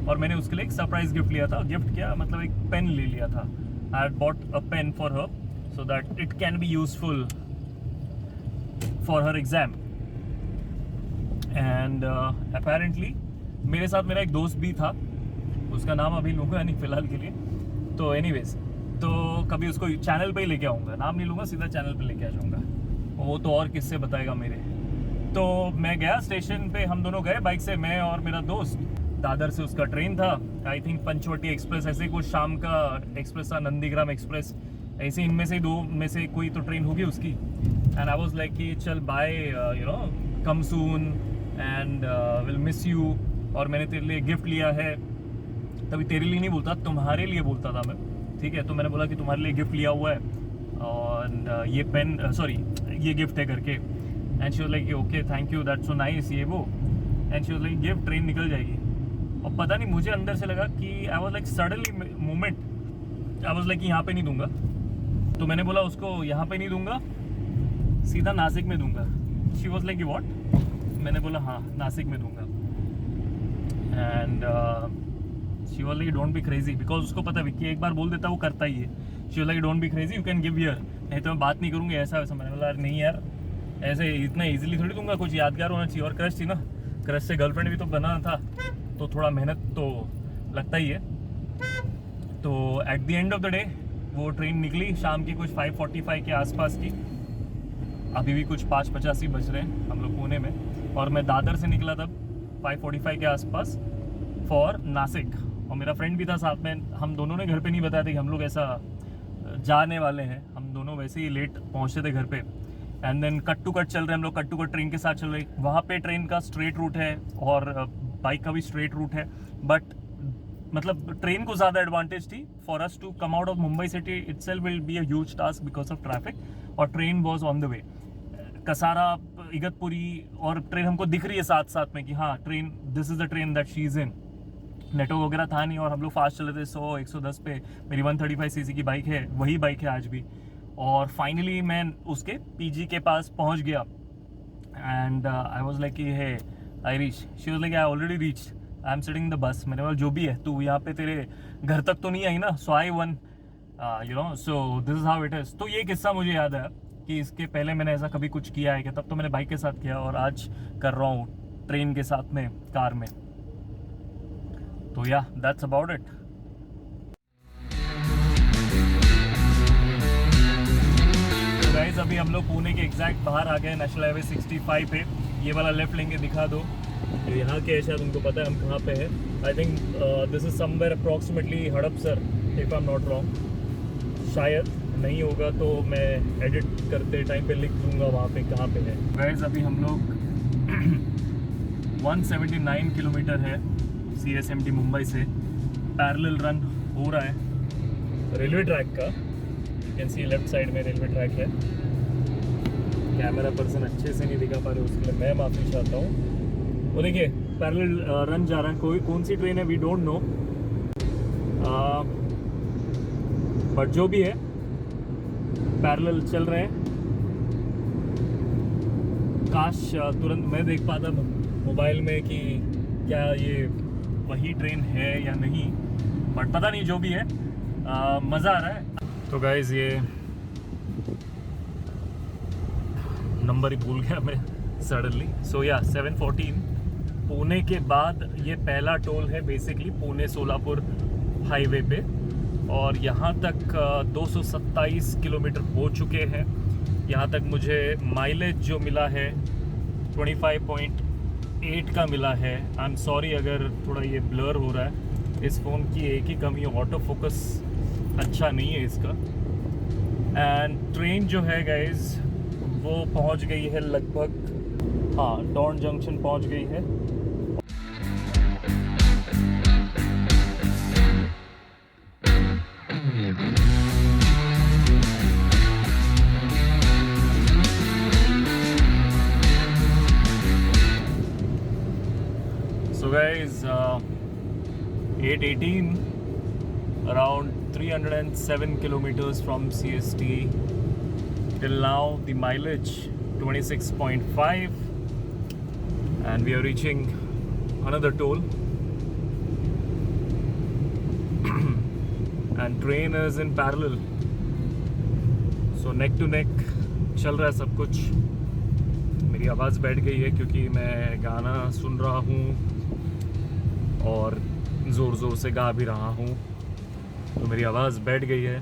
Speaker 1: और मैंने उसके लिए एक सरप्राइज़ गिफ्ट लिया था। गिफ्ट क्या मतलब, एक पेन ले लिया था। I had bought a pen for her so that it can be useful for her exam. And apparently मेरे साथ मेरा एक दोस्त भी था, उसका नाम अभी लूँगा नहीं फ़िलहाल के लिए। तो एनीवेज, तो कभी उसको चैनल पे ही लेके आऊँगा, नाम नहीं लूँगा, सीधा चैनल पे लेके आ जाऊँगा। वो तो और किससे बताएगा मेरे। तो मैं गया स्टेशन पे, हम दोनों गए बाइक से, मैं और मेरा दोस्त। दादर से उसका ट्रेन था, आई थिंक पंचवटी एक्सप्रेस, ऐसे ही कुछ शाम का एक्सप्रेस था, नंदीग्राम एक्सप्रेस, ऐसे इनमें से दो में से कोई तो ट्रेन होगी उसकी। एंड आई वाज लाइक कि चल bye, you know, come soon and will miss you, और मैंने तेरे लिए गिफ्ट लिया है। तभी तेरे लिए नहीं बोलता, तुम्हारे लिए बोलता था मैं, ठीक है। तो मैंने बोला कि तुम्हारे लिए गिफ्ट लिया हुआ है, और ये पेन, सॉरी ये गिफ्ट है करके। And she was like okay thank you, that's so nice, ये वो। And she was like gift, train निकल जाएगी। और पता नहीं मुझे अंदर से लगा कि आई was like suddenly moment, I was like यहाँ पे नहीं दूंगा। तो मैंने बोला उसको यहाँ पे नहीं दूंगा, सीधा नासिक में दूंगा। She was like what? मैंने बोला हाँ नासिक में दूंगा। And she was like don't be crazy, because उसको पता है कि एक बार बोल देता वो करता ही है। She was like don't be crazy, you can give here, नहीं तो मैं बात नहीं करूँगी ऐसा वैसा। मैंने बोला नहीं यार, ऐसे इतना इजीली थोड़ी दूंगा, कुछ यादगार होना चाहिए। और क्रश थी ना, क्रश से गर्लफ्रेंड भी तो बनाना था, तो थोड़ा मेहनत तो लगता ही है। तो at the end of the day वो ट्रेन निकली शाम की कुछ 5:45 के आसपास की। अभी भी कुछ 5:85 बज रहे हैं हम लोग पुणे में, और मैं दादर से निकला तब 5:45 के आसपास फॉर नासिक। और मेरा फ्रेंड भी था साथ में, हम दोनों ने घर पे नहीं बताया था कि हम लोग ऐसा जाने वाले हैं, हम दोनों वैसे ही लेट पहुँचे थे घर पे। And then cut to cut चल रहे हैं हम लोग, कट टू कट ट्रेन के साथ चल रहे। वहाँ पे ट्रेन का स्ट्रेट रूट है और बाइक का भी स्ट्रेट रूट है, बट मतलब ट्रेन को ज़्यादा एडवांटेज थी for us to come out of Mumbai city itself will be a huge task because of traffic, और train was on the way. Kasara, Igatpuri, और ट्रेन हमको दिख रही है साथ साथ में कि हाँ train, this is the train that she is in. Network वगैरह था नहीं, और हम लोग फास्ट चले थे 100-110 पे। मेरी 135 सीसी की बाइक है, वही बाइक है आज भी। और फाइनली मैं उसके पीजी के पास पहुंच गया। And I was like hey I reach, she was like I already reach, I am sitting the bus. मैंने बोला जो भी है, तू यहाँ पे तेरे घर तक तो नहीं आई ना, so I won, you know, so this is how it is. तो ये किस्सा मुझे याद है कि इसके पहले मैंने ऐसा कभी कुछ किया है कि तब तो मैंने बाइक के साथ किया, और आज कर रहा हूँ ट्रेन के साथ में, कार में। तो या दैट्स अबाउट इट। गाइस अभी हम लोग पुणे के एग्जैक्ट बाहर आ गए, नेशनल हाईवे 65 पे। ये वाला लेफ्ट लेंगे, दिखा दो यहाँ के, शायद उनको पता है हम कहाँ पे हैं। I think this is somewhere approximately Hadapsar, if I am not wrong. शायद नहीं होगा तो मैं एडिट करते टाइम पे लिख दूंगा वहाँ पे कहाँ पे है। गाइस अभी हम लोग 179 किलोमीटर है CSMT मुंबई से, पैरेलल रन हो रहा है रेलवे ट्रैक का। You can see left side में रेलवे ट्रैक है। कैमरा पर्सन अच्छे से नहीं दिखा पा रहे, उसके लिए मैं माफ़ी चाहता हूँ। वो देखिए पैरेलल रन जा रहा है, कोई कौन सी ट्रेन है वी डोंट नो, बट जो भी है पैरेलल चल रहे हैं। काश तुरंत मैं देख पाता मोबाइल में कि क्या ये वही ट्रेन है या नहीं, बट पता नहीं, जो भी है मज़ा आ रहा है। तो गाइज ये नंबर ही भूल गया मैं सडनली। सो या 714 पुणे के बाद ये पहला टोल है बेसिकली, पुणे सोलापुर हाईवे पे। और यहाँ तक 227 किलोमीटर हो चुके हैं। यहाँ तक मुझे माइलेज जो मिला है 25.8 का मिला है। आई एम सॉरी अगर थोड़ा ये ब्लर हो रहा है, इस फ़ोन की एक ही कमी है, ऑटो फोकस अच्छा नहीं है इसका। एंड ट्रेन जो है गाइज वो पहुंच गई है लगभग, हाँ डॉन जंक्शन पहुंच गई है। So guys, 8:18, around 307 kilometers from CST. Till now the mileage 26.5, and we are reaching another toll. And train is in parallel, so neck to neck चल रहा है सब कुछ। मेरी आवाज़ बैठ गई है क्योंकि मैं गाना सुन रहा हूँ और ज़ोर ज़ोर से गा भी रहा हूँ, तो मेरी आवाज़ बैठ गई है।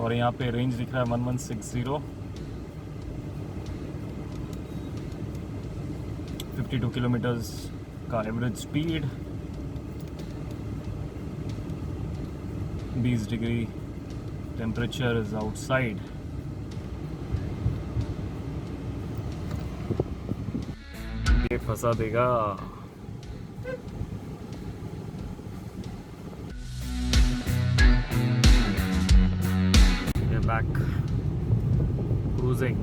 Speaker 1: और यहाँ पे रेंज दिख रहा है 1160, 52 किलोमीटर्स का average speed, 20 degree temperature is outside. ये फंसा देगा। Back cruising.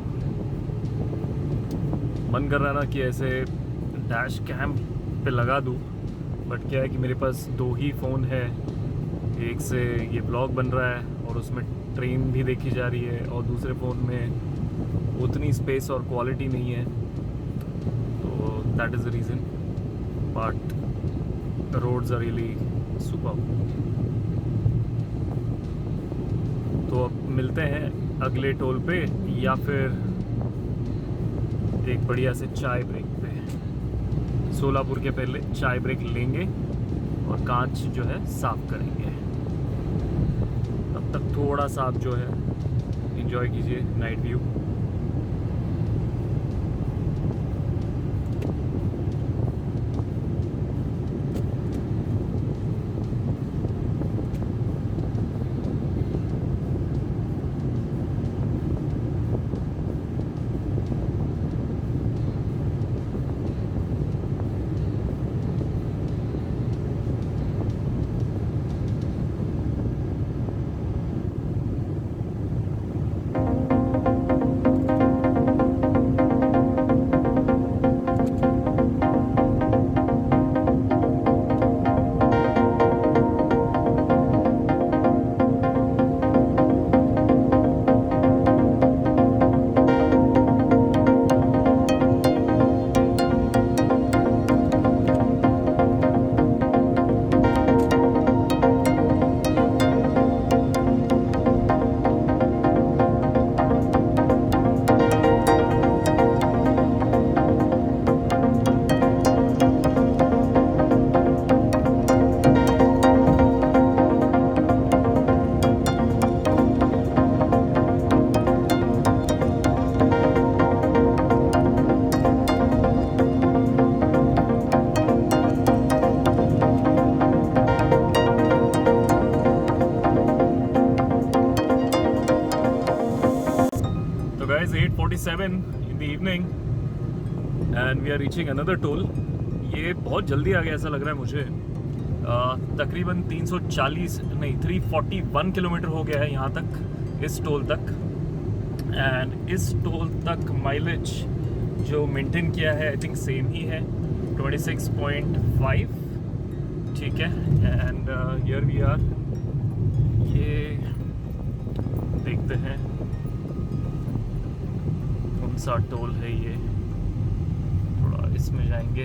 Speaker 1: मन कर रहा ना कि ऐसे डैश कैम पे लगा दूँ, बट क्या है कि मेरे पास 2 ही फ़ोन है, एक से ये ब्लॉग बन रहा है और उसमें ट्रेन भी देखी जा रही है, और दूसरे फ़ोन में उतनी स्पेस और क्वालिटी नहीं है, तो that is the reason. But roads are really super. तो अब मिलते हैं अगले टोल पे, या फिर एक बढ़िया से चाय ब्रेक पे। सोलापुर के पहले चाय ब्रेक लेंगे और कांच जो है साफ करेंगे। तब तक थोड़ा सा आप जो है एंजॉय कीजिए night view. Guys, 8:47 in the evening and we are reaching another toll. ये बहुत जल्दी आ गया ऐसा लग रहा है मुझे। तकरीबन 341 किलोमीटर हो गया है यहाँ तक, इस टोल तक। एंड इस टोल तक माइलेज जो मेंटेन किया है आई थिंक सेम ही है, 26.5। ठीक है, एंड हियर वी आर। ये देखते हैं कौन सा टोल है ये, थोड़ा इसमें जाएंगे।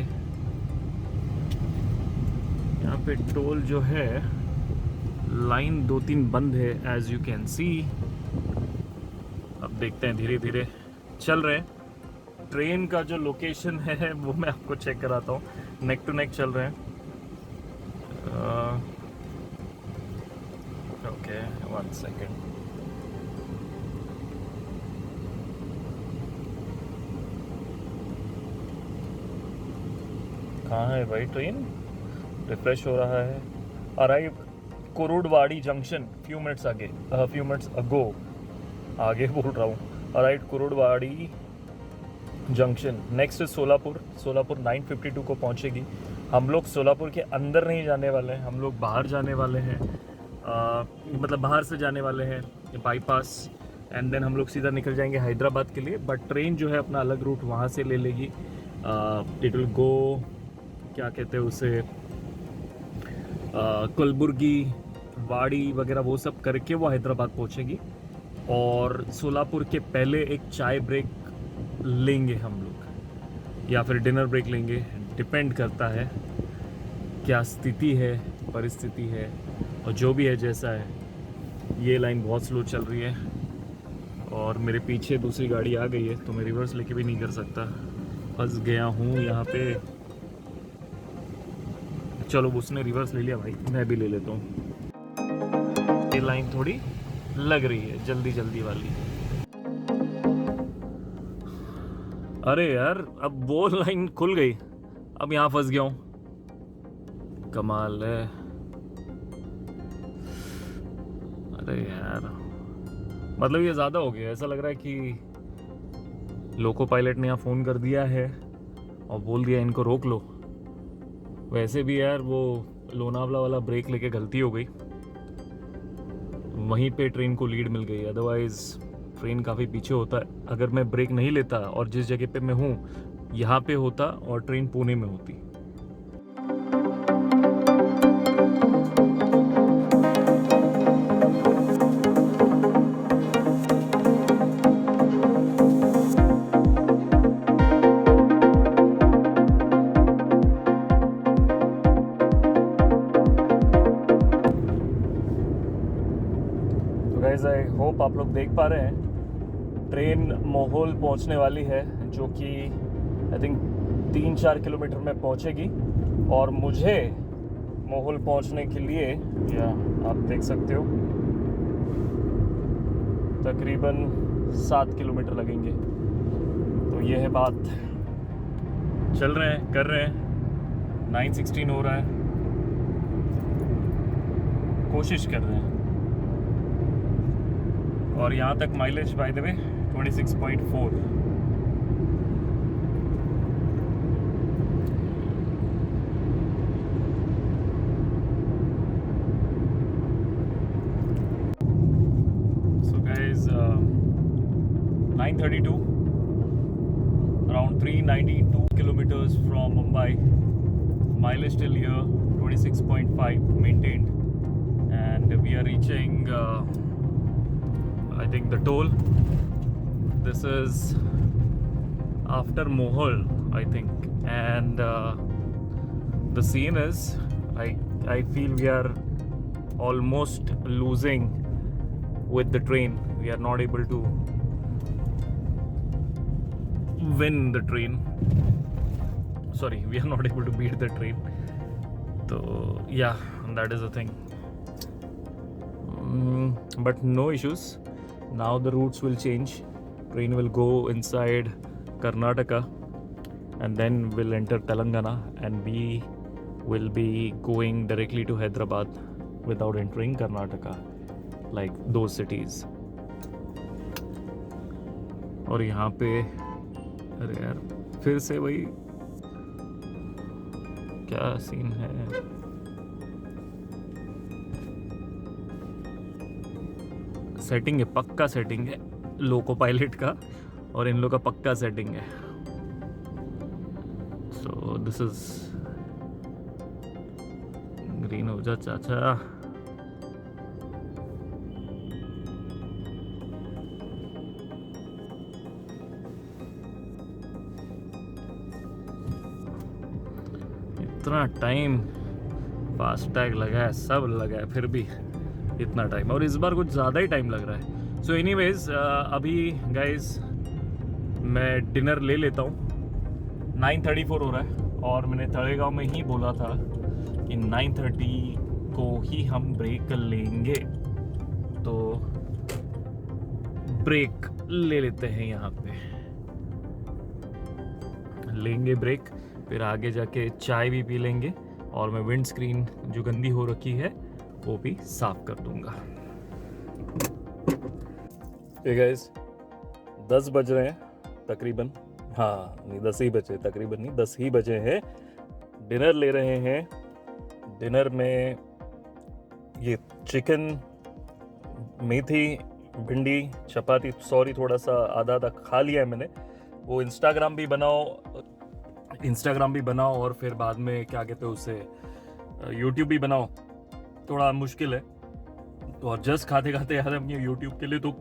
Speaker 1: यहाँ पे टोल जो है लाइन 2-3 बंद है एज यू कैन सी। अब देखते हैं, धीरे धीरे चल रहे हैं। ट्रेन का जो लोकेशन है वो मैं आपको चेक कराता हूँ। नेक टू नेक चल रहे हैं। Okay, 1 second. कहाँ है भाई ट्रेन? रिफ्रेश हो रहा है। Arrive Kurduwadi junction few minutes ago, आगे बोल रहा हूँ। Arrive Kurduwadi junction. Next is Solapur. Solapur 9:52 को पहुँचेगी। हम लोग सोलापुर के अंदर नहीं जाने वाले हैं, हम लोग बाहर जाने वाले हैं। मतलब बाहर से जाने वाले हैं बाईपास, एंड देन हम लोग सीधा निकल जाएंगे हैदराबाद के लिए। बट ट्रेन जो है अपना अलग रूट वहाँ से ले लेगी। इट विल गो, क्या कहते हैं उसे, कलबुर्गी, वाड़ी वगैरह वो सब करके वो हैदराबाद पहुँचेगी। और सोलापुर के पहले एक चाय ब्रेक लेंगे हम लोग, या फिर डिनर ब्रेक लेंगे, डिपेंड करता है क्या स्थिति है, परिस्थिति है, और जो भी है जैसा है। ये लाइन बहुत स्लो चल रही है और मेरे पीछे दूसरी गाड़ी आ गई है, तो मैं रिवर्स लेके भी नहीं कर सकता, फंस गया हूँ यहाँ पे। चलो उसने रिवर्स ले लिया भाई, मैं भी ले लेता हूँ। ये लाइन थोड़ी लग रही है जल्दी जल्दी वाली। अरे यार अब वो लाइन खुल गई, अब यहाँ फंस गया हूँ। कमाल है। अरे यार मतलब ये ज़्यादा हो गया, ऐसा लग रहा है कि लोको पायलट ने यहाँ फ़ोन कर दिया है और बोल दिया इनको रोक लो। वैसे भी यार वो लोनावला वाला ब्रेक लेके गलती हो गई, वहीं पे ट्रेन को लीड मिल गई। अदरवाइज़ ट्रेन काफ़ी पीछे होता है। अगर मैं ब्रेक नहीं लेता और जिस जगह पे मैं हूँ यहाँ पे होता और ट्रेन पुणे में होती। तो गाइस आई होप आप लोग देख पा रहे हैं, ट्रेन मोहोल पहुंचने वाली है, जो कि आई थिंक 3-4 किलोमीटर में पहुंचेगी। और मुझे मोहोल पहुंचने के लिए, या आप देख सकते हो, तकरीबन 7 किलोमीटर लगेंगे। तो ये है बात। चल रहे हैं, कर रहे हैं। 9:16 हो रहा है, कोशिश कर रहे हैं। और यहाँ तक mileage bye the way 26.4। So guys, 9:32, around 392 kilometers from Mumbai. Mileage till here 26.5 maintained, and we are reaching I think the toll. This is after Mohol, I think, and the scene is, I feel we are almost losing with the train. We are not able to win the train. Sorry, we are not able to beat the train. So yeah, that is the thing. But no issues. Now the routes will change. Train will go inside Karnataka and then will enter Telangana, and we will be going directly to Hyderabad without entering Karnataka, like those cities. और यहाँ पे अरे यार फिर से वही क्या scene है। सेटिंग है, पक्का सेटिंग है लोको पायलट का, और इन लोग का पक्का सेटिंग है। सो दिस इज ग्रीन हो जा चाचा। इतना टाइम फास्टैग लगा है, सब लगा है, फिर भी इतना टाइम, और इस बार कुछ ज़्यादा ही टाइम लग रहा है। सो एनीवेज अभी गाइज मैं डिनर ले लेता हूँ। 9:34 हो रहा है, और मैंने तळेगांव में ही बोला था कि 9:30 को ही हम ब्रेक लेंगे, तो ब्रेक ले लेते हैं। यहाँ पे लेंगे ब्रेक, फिर आगे जाके चाय भी पी लेंगे, और मैं विंड स्क्रीन जो गंदी हो रखी है वो भी साफ कर दूंगा। ये गाइस 10 बज रहे हैं तकरीबन, हाँ नहीं 10 ही बजे, तकरीबन नहीं 10 ही बजे हैं। डिनर ले रहे हैं। डिनर में ये चिकन, मेथी, भिंडी, चपाती, सॉरी थोड़ा सा आधा आधा खा लिया है मैंने। वो इंस्टाग्राम भी बनाओ और फिर बाद में क्या कहते हैं उसे, यूट्यूब भी बनाओ, थोड़ा मुश्किल है। तो और जस्ट खाते खाते यार अपनी यूट्यूब के लिए तो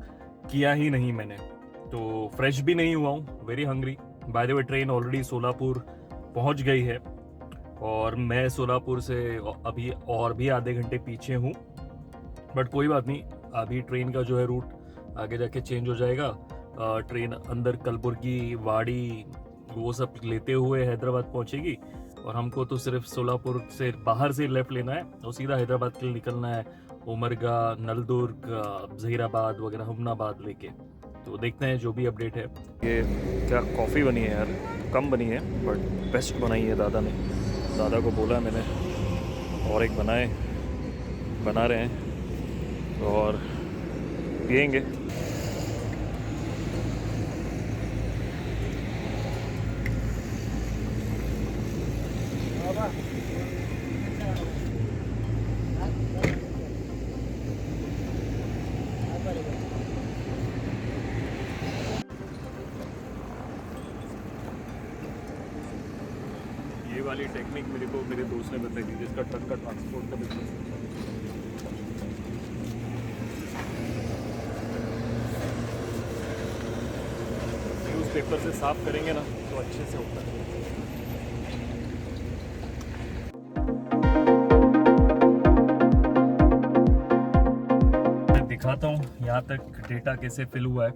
Speaker 1: किया ही नहीं मैंने, तो फ्रेश भी नहीं हुआ हूँ, very hungry. Bye the way train already Solapur पहुँच गई है, और मैं सोलापुर से अभी और भी आधे घंटे पीछे हूँ। बट कोई बात नहीं, अभी ट्रेन का जो है रूट आगे जाके चेंज हो जाएगा। ट्रेन अंदर कलबुर्गी, वाड़ी, वो सब लेते हुए हैदराबाद पहुँचेगी, और हमको तो सिर्फ सोलापुर से बाहर से लेफ्ट लेना है और सीधा हैदराबाद के लिए निकलना है, उमरगा, नलदुर्ग, जहीराबाद वगैरह, हुमनाबाद लेके। तो देखते हैं जो भी अपडेट है। ये क्या कॉफ़ी बनी है यार, कम बनी है बट बेस्ट बनाई है दादा ने। दादा को बोला मैंने और एक बना रहे हैं और पियेंगे। ये वाली टेक्निक मेरे को मेरे दोस्त ने बताई थी, जिसका ट्रक का ट्रांसपोर्ट का बिजनेस है। न्यूज़पेपर से साफ करेंगे ना तो अच्छे से होता है। मैं दिखाता हूँ यहाँ तक डेटा कैसे फिल हुआ है।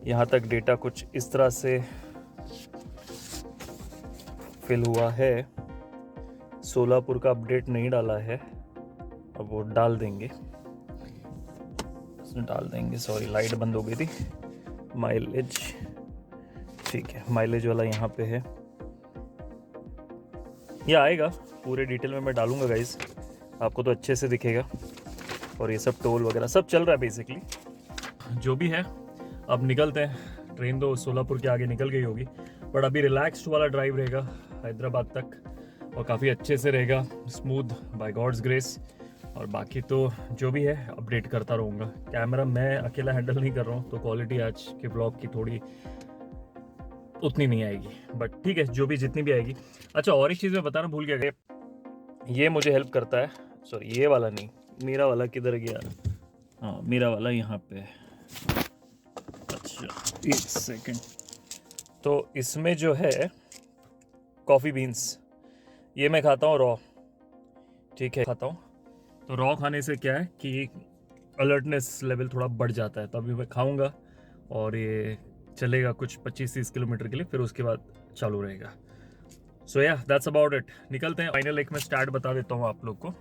Speaker 1: यहाँ तक डेटा कुछ इस तरह से फिल हुआ है। सोलापुर का अपडेट नहीं डाला है, अब वो डाल देंगे, सॉरी लाइट बंद हो गई थी। माइलेज ठीक है, माइलेज वाला यहाँ पे है, ये आएगा पूरे डिटेल में मैं डालूंगा गाइस, आपको तो अच्छे से दिखेगा। और ये सब टोल वगैरह सब चल रहा है बेसिकली। जो भी है अब निकलते हैं। ट्रेन तो सोलापुर के आगे निकल गई होगी, बट अभी रिलैक्स्ड वाला ड्राइव रहेगा हैदराबाद तक और काफ़ी अच्छे से रहेगा, स्मूथ बाय गॉड्स ग्रेस। और बाकी तो जो भी है अपडेट करता रहूँगा। कैमरा मैं अकेला हैंडल नहीं कर रहा हूँ, तो क्वालिटी आज के ब्लॉग की थोड़ी उतनी नहीं आएगी, बट ठीक है जो भी जितनी भी आएगी। अच्छा और एक चीज़ मैं बताना भूल गया, ये मुझे हेल्प करता है, सॉरी ये वाला नहीं, मेरा वाला किधर गया? हाँ मेरा वाला यहाँ पे। अच्छा एक सेकेंड। तो इसमें जो है कॉफ़ी बीन्स, ये मैं खाता हूँ रॉ, ठीक है खाता हूँ। तो रॉ खाने से क्या है कि अलर्टनेस लेवल थोड़ा बढ़ जाता है, तो अभी मैं खाऊंगा और ये चलेगा कुछ 25-30 किलोमीटर के लिए, फिर उसके बाद चालू रहेगा। सो या दैट्स अबाउट इट। निकलते हैं। फाइनल एक मैं स्टार्ट बता देता हूँ आप लोग को,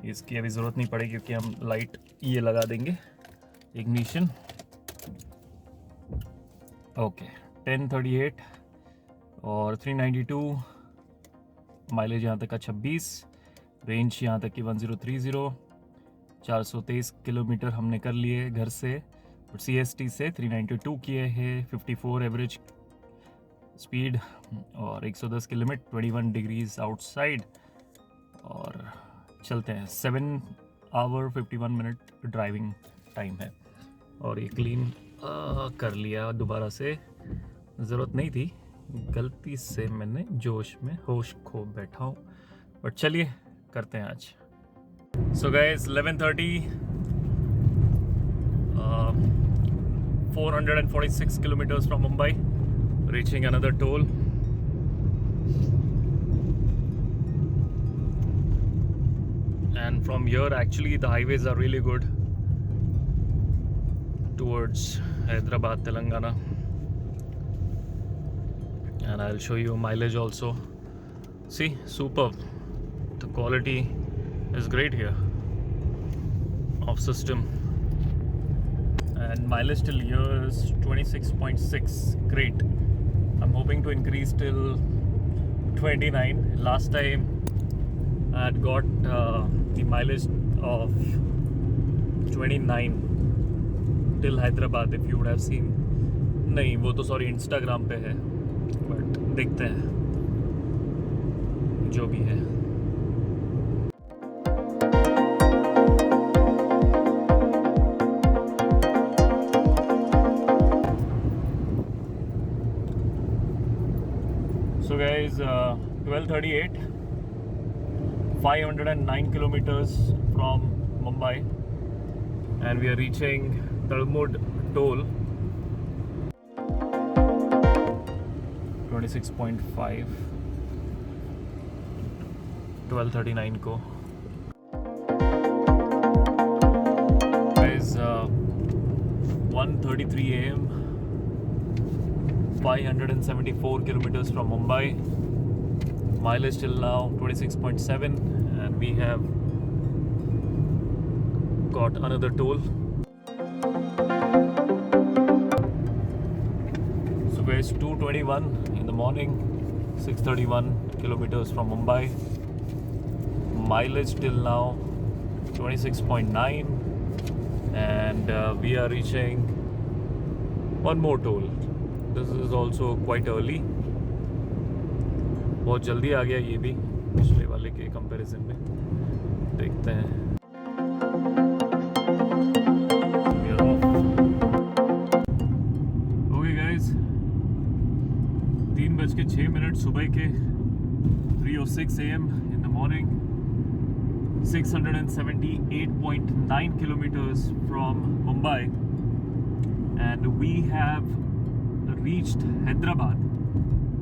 Speaker 1: इसकी अभी ज़रूरत नहीं पड़ेगी क्योंकि हम लाइट ये लगा देंगे, इग्निशन। ओके 1038 और 392, माइलेज यहाँ तक का 26, रेंज यहाँ तक की 1030, 423 किलोमीटर हमने कर लिए घर से, और CST से 392 किए हैं, 54 एवरेज स्पीड और 110 की लिमिट, 21 डिग्रीज आउटसाइड। और चलते हैं, 7 आवर 51 मिनट ड्राइविंग टाइम है। और ये क्लीन कर लिया दोबारा से, ज़रूरत नहीं थी, गलती से मैंने जोश में होश खो बैठा हूँ, बट चलिए करते हैं आज। So guys 11:30, 446 kilometers from Mumbai, reaching another toll. And from here actually the highways are really good towards Hyderabad, Telangana. And I'll show you mileage also. See, superb. The quality is great here of system. And mileage till here is 26.6. Great. I'm hoping to increase till 29. Last time I had got the mileage of 29 till Hyderabad, if you would have seen. नहीं वो तो sorry Instagram पे है, but देखते हैं जो भी है। So guys, 12:38, 509 kilometers from Mumbai, and we are reaching Talmud toll. 26.5, 12:39 को। Guys, 1:33 AM 574 kilometers from Mumbai. Mileage till now 26.7, and we have got another toll. So guys, 2:21 in the morning, 631 kilometers from Mumbai. Mileage till now 26.9, and we are reaching one more toll. This is also quite early. बहुत जल्दी आ गया ये भी पिछले वाले के comparison में. देखते हैं. ओके गाइस, 3:06 सुबह के 3:06 AM in the morning. 678.9 kilometers from Mumbai, and we have reached Hyderabad.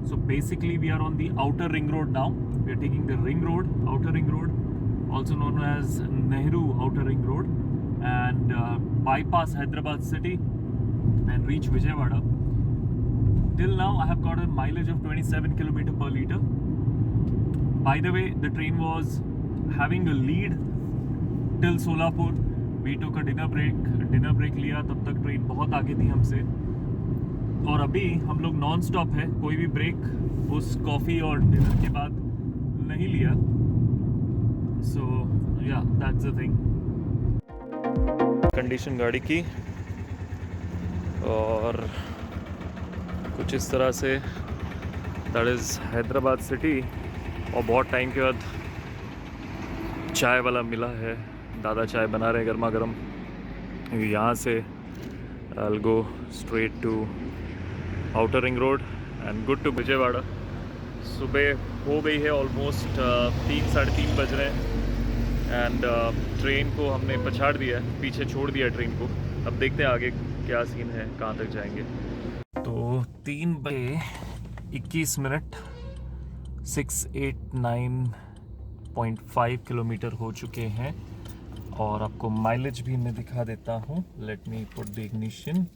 Speaker 1: So basically we are on the outer ring road now. We are taking the ring road, outer ring road, also known as Nehru outer ring road, and bypass Hyderabad city and reach Vijayawada. Till now I have got a mileage of 27 km per liter. By the way, the train was having a lead till Solapur. We took a dinner break लिया, तब तक train बहुत आगे थी हमसे. और अभी हम लोग नॉन स्टॉप है, कोई भी ब्रेक उस कॉफ़ी और डिनर के बाद नहीं लिया. सो या दैट्स द थिंग. कंडीशन गाड़ी की और कुछ इस तरह से. That is Hyderabad city. और बहुत टाइम के बाद चाय वाला मिला है. दादा चाय बना रहे हैं गर्मा गर्म. यहाँ से I'll go straight to outer ring road and good to Vijayawada. सुबह हो गई है ऑलमोस्ट 3-3:30 बज रहे हैं. एंड ट्रेन को हमने पछाड़ दिया है, पीछे छोड़ दिया ट्रेन को. अब देखते हैं आगे क्या सीन है, कहाँ तक जाएंगे. तो 3:21 689.5 किलोमीटर हो चुके हैं. और आपको माइलेज भी मैं दिखा देता हूँ. Let me put the ignition.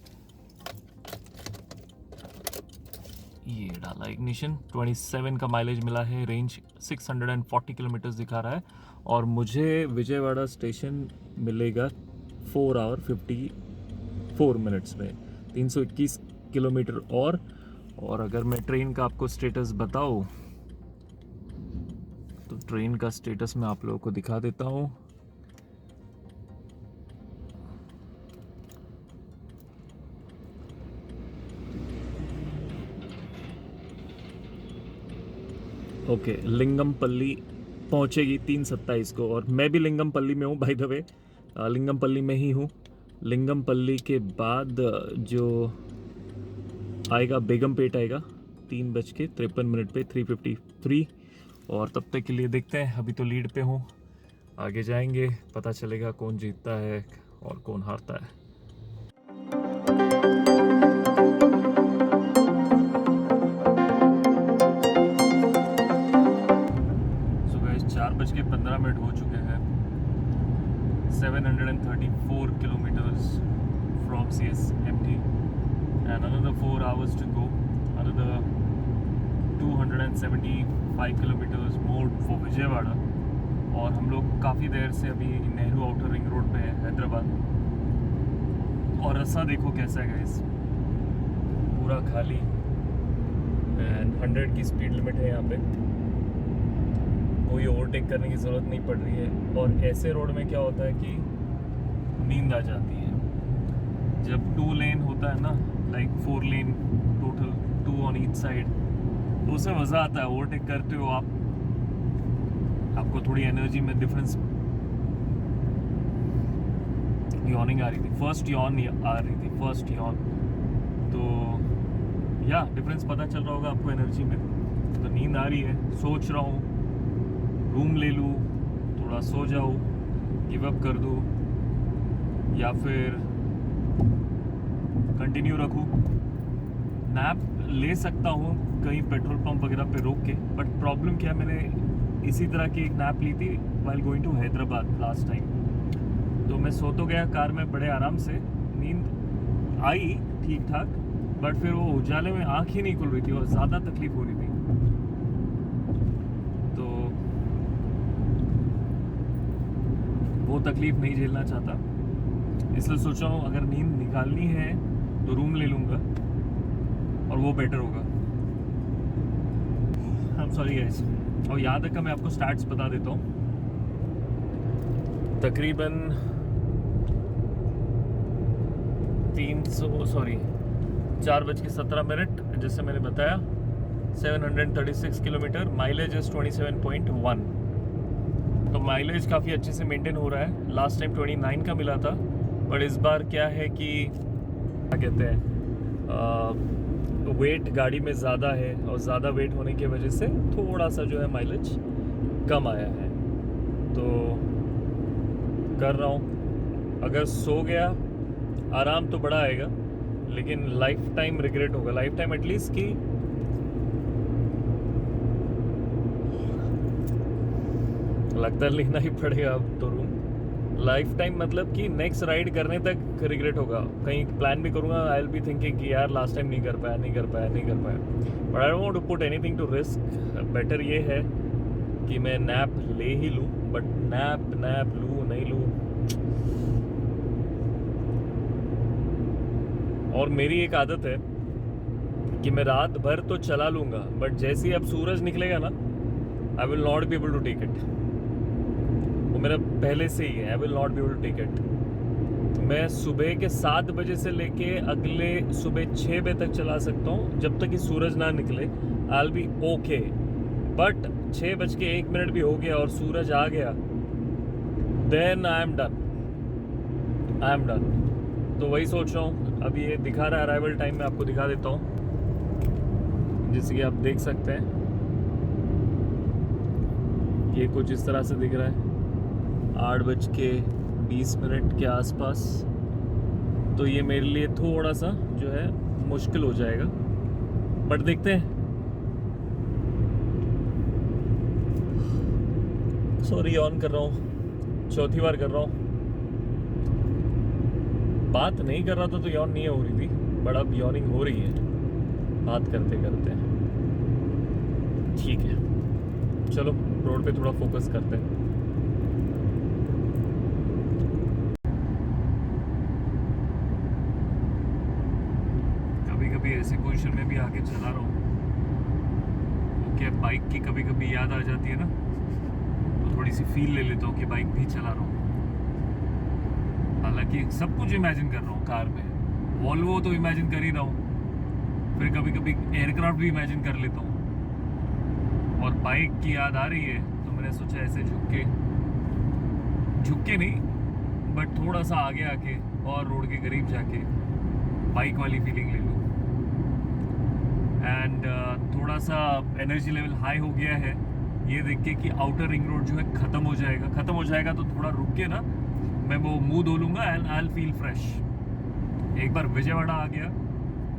Speaker 1: ये डाला इग्निशन. 27 का माइलेज मिला है. रेंज 640 किलोमीटर्स दिखा रहा है. और मुझे विजयवाड़ा स्टेशन मिलेगा 4 आवर 54 मिनट्स में. 321 किलोमीटर. और अगर मैं ट्रेन का आपको स्टेटस बताऊँ तो ट्रेन का स्टेटस मैं आप लोगों को दिखा देता हूँ. ओके, लिंगमपल्ली पहुंचेगी 3:27 को. और मैं भी लिंगमपल्ली में हूँ बाय द वे. लिंगमपल्ली में ही हूँ. लिंगमपल्ली के बाद जो आएगा बेगमपेट आएगा 3:53 पे 3:53. और तब तक के लिए देखते हैं. अभी तो लीड पे हूँ, आगे जाएंगे पता चलेगा कौन जीतता है और कौन हारता है. सो गाइस, 4:15 हो चुके हैं. 734 kilometers from CSMT and another 4 hours to go. Another 275 kilometers more for Vijayawada. और हम लोग काफ़ी देर से अभी नेहरू आउटर रिंग रोड पे है हैदराबाद. और रास्ता देखो कैसा है गाइस, पूरा खाली. एंड 100 की स्पीड लिमिट है यहाँ पे. कोई ओवरटेक करने की ज़रूरत नहीं पड़ रही है. और ऐसे रोड में क्या होता है कि नींद आ जाती है. जब 2 लेन होता है ना, like 4 lane total, 2 on each side, तो उससे मज़ा आता है. ओवरटेक करते हो आपको थोड़ी एनर्जी में डिफरेंस. यॉर्निंग आ रही थी, फर्स्ट यॉर्न आ रही थी, फर्स्ट यॉर्न. तो या डिफरेंस पता चल रहा होगा आपको एनर्जी में. तो नींद आ रही है, सोच रहा हूँ रूम ले लूँ, थोड़ा सो जाऊँ, गिव अप कर दूँ, या फिर कंटिन्यू रखूँ. नैप ले सकता हूँ कहीं पेट्रोल पंप वगैरह पे रोक के. बट प्रॉब्लम क्या है, मैंने इसी तरह की एक नैप ली थी while going to Hyderabad last time. तो मैं सो तो गया कार में बड़े आराम से, नींद आई ठीक ठाक, बट फिर वो उजाले में आँख ही नहीं खुल रही थी और ज़्यादा तकलीफ हो रही थी। तो वो तकलीफ नहीं झेलना चाहता, इसलिए सोचा हूँ अगर नींद निकालनी है तो रूम ले लूँगा और वो बेटर होगा। I am sorry guys. और याद रखा, मैं आपको स्टार्ट्स बता देता हूँ। तकरीबन 4:17 जैसे मैंने बताया, 736 किलोमीटर, माइलेज इज 27.1। तो माइलेज काफ़ी अच्छे से मेंटेन हो रहा है। लास्ट टाइम 29 का मिला था, बट इस बार क्या है कि क्या कहते हैं, वेट गाड़ी में ज़्यादा है और ज़्यादा वेट होने की वजह से थोड़ा सा जो है माइलेज कम आया है। तो कर रहा हूँ, अगर सो गया आराम तो बड़ा आएगा, लेकिन लाइफ टाइम रिग्रेट होगा। लाइफ टाइम एटलीस्ट कि लगता है लेना ही पड़ेगा अब तो रूम। लाइफ टाइम मतलब कि नेक्स्ट राइड करने तक रिग्रेट होगा। कहीं प्लान भी करूँगा, आई विल बी थिंकिंग कि यार लास्ट टाइम नहीं कर पाया। But I don't want to put anything to risk. Better ये है कि मैं नैप ले ही लूँ, बट नैप लूँ नहीं लूँ। और मेरी एक आदत है कि मैं रात भर तो चला लूँगा, बट जैसे ही अब सूरज निकलेगा ना, I will not be able to take it. वो मेरा पहले से ही है, I will not be able to take it. मैं सुबह के 7 बजे से लेके अगले सुबह 6 बजे तक चला सकता हूँ, जब तक कि सूरज ना निकले। I will be okay. But 6:01 भी हो गया और सूरज आ गया, देन आई एम डन। तो वही सोच रहा हूँ। अब ये दिखा रहा है अराइवल टाइम, में आपको दिखा देता हूँ, जैसे कि आप देख सकते हैं। ये कुछ इस तरह से दिख रहा है 8:20 के आसपास। तो ये मेरे लिए थोड़ा सा जो है मुश्किल हो जाएगा, बट देखते हैं। सॉरी ऑन कर रहा हूँ, चौथी बार कर रहा हूँ। बात नहीं कर रहा था तो यॉन नहीं हो रही थी, बट अब यॉनिंग हो रही है बात करते करते। ठीक है, चलो रोड पे थोड़ा फोकस करते हैं। कभी कभी ऐसे पोजीशन में भी आके चला रहा हूँ, ओके, बाइक की कभी कभी याद आ जाती है ना, तो थोड़ी सी फील ले लेता हूँ कि बाइक भी चला रहा हूँ। हालांकि सब कुछ इमेजिन कर रहा हूँ कार में, वॉल्वो तो इमेजिन कर ही रहा हूँ, फिर कभी कभी एयरक्राफ्ट भी इमेजिन कर लेता हूँ। और बाइक की याद आ रही है तो मैंने सोचा ऐसे झुक के नहीं, बट थोड़ा सा आगे आके और रोड के करीब जाके बाइक वाली फीलिंग ले लूँ। एंड थोड़ा सा एनर्जी लेवल हाई हो गया है ये देख के कि आउटर रिंग रोड जो है ख़त्म हो जाएगा तो थोड़ा रुक के ना मैं वो मुंह धो लूँगा and I will feel fresh. एक बार विजयवाड़ा आ गया,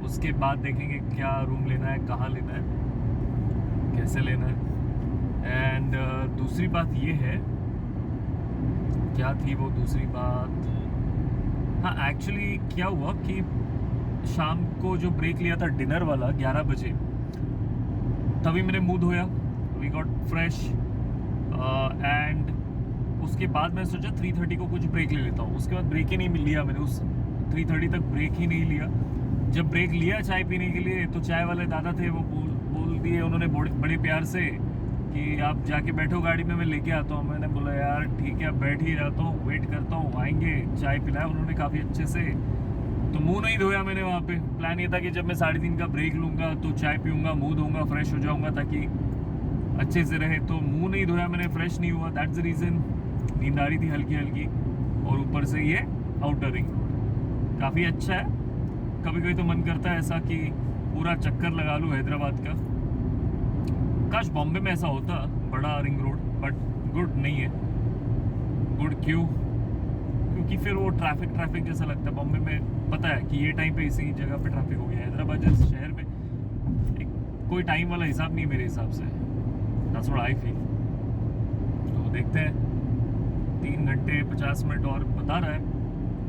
Speaker 1: उसके बाद देखेंगे क्या रूम लेना है, कहाँ लेना है, कैसे लेना है। एंड दूसरी बात ये है, क्या थी वो दूसरी बात, हाँ एक्चुअली क्या हुआ कि शाम को जो ब्रेक लिया था डिनर वाला 11 बजे, तभी मैंने मुंह धोया, वी गॉट फ्रेश। एंड उसके बाद मैं सोचा 3:30 को कुछ ब्रेक ले लेता हूँ। उसके बाद ब्रेक ही नहीं लिया मैंने, उस 3:30 तक ब्रेक ही नहीं लिया। जब ब्रेक लिया चाय पीने के लिए, तो चाय वाले दादा थे, वो बोल दिए उन्होंने बड़े प्यार से कि आप जाके बैठो गाड़ी में, मैं लेके आता हूँ। मैंने बोला यार ठीक है, अब बैठ ही जाता हूँ, वेट करता हूँ, आएंगे। चाय पिलाया उन्होंने काफ़ी अच्छे से, तो मुंह नहीं धोया मैंने वहाँ पे। प्लान ये था कि जब मैं 3:30 का ब्रेक लूँगा तो चाय पीऊँगा, मुंह धोऊँगा, फ्रेश हो जाऊँगा ताकि अच्छे से रहे। तो मुंह नहीं धोया मैंने, फ्रेश नहीं हुआ, दैट्स द रीज़न। नींद आ रही थी हल्की हल्की, और ऊपर से ये आउटर रिंग काफ़ी अच्छा है। कभी कभी तो मन करता है ऐसा कि पूरा चक्कर लगा लूँ हैदराबाद का। काश बॉम्बे में ऐसा होता, बड़ा रिंग रोड, बट गुड नहीं है। गुड क्योंकि फिर वो ट्रैफिक जैसा लगता है। बॉम्बे में पता है कि ये टाइम पे इसी जगह पे ट्रैफिक हो गया। हैदराबाद जैसे शहर में कोई टाइम वाला हिसाब नहीं मेरे हिसाब से, दैट्स व्हाट आई फील। तो देखते हैं, 3 घंटे 50 मिनट और बता रहा है,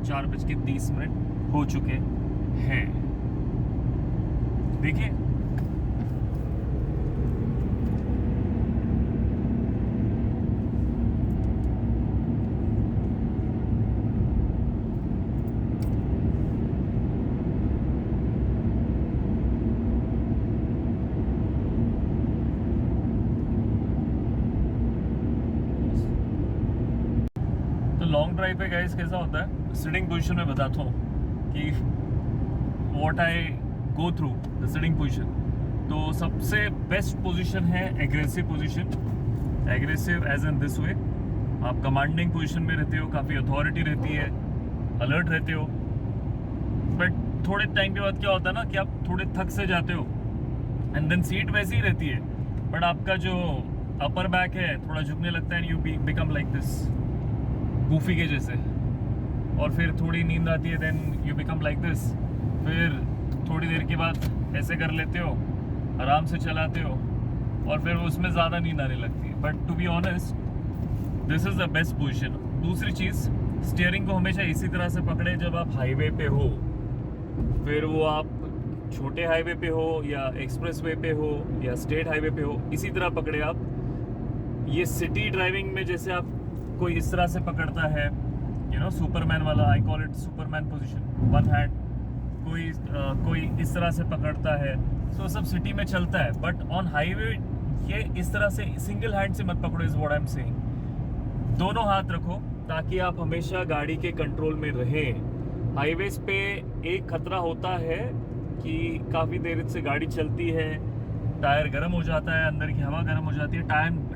Speaker 1: 4:30 हो चुके हैं। देखिए तो लॉन्ग ड्राइव पे गाइस कैसा होता है, सिटिंग पोजीशन में बताता हूँ कि what I go through the sitting position. तो सबसे बेस्ट पोजीशन है aggressive position, aggressive as in this way. आप कमांडिंग पोजीशन में रहते हो, काफ़ी अथॉरिटी रहती है, अलर्ट रहते हो। बट थोड़े टाइम के बाद क्या होता है ना कि आप थोड़े थक से जाते हो, एंड देन सीट वैसी ही रहती है, बट आपका जो अपर बैक है थोड़ा झुकने लगता है, you become like this, Goofy के जैसे। और फिर थोड़ी नींद आती है, then you become like this. फिर थोड़ी देर के बाद ऐसे कर लेते हो, आराम से चलाते हो, और फिर उसमें ज़्यादा नींद आने लगती है। But to be honest this is the best position. दूसरी चीज़, स्टीयरिंग को हमेशा इसी तरह से पकड़े जब आप हाईवे पे हो, फिर वो आप छोटे हाईवे पे हो या एक्सप्रेस वे पे हो या स्टेट हाईवे पे हो, इसी तरह पकड़े आप। ये सिटी ड्राइविंग में जैसे आप कोई इस तरह से पकड़ता है, यू नो सुपरमैन वाला, I call it Superman position, one hand, कोई इस तरह से पकड़ता है, सो सब सिटी में चलता है। बट ऑन हाईवे ये इस तरह से सिंगल हैंड से मत पकड़ो, is what I am saying. दोनों हाथ रखो ताकि आप हमेशा गाड़ी के कंट्रोल में रहें। हाईवेज पे एक खतरा होता है कि काफ़ी देर से गाड़ी चलती है, टायर गर्म हो जाता है, अंदर की हवा गर्म हो जाती है,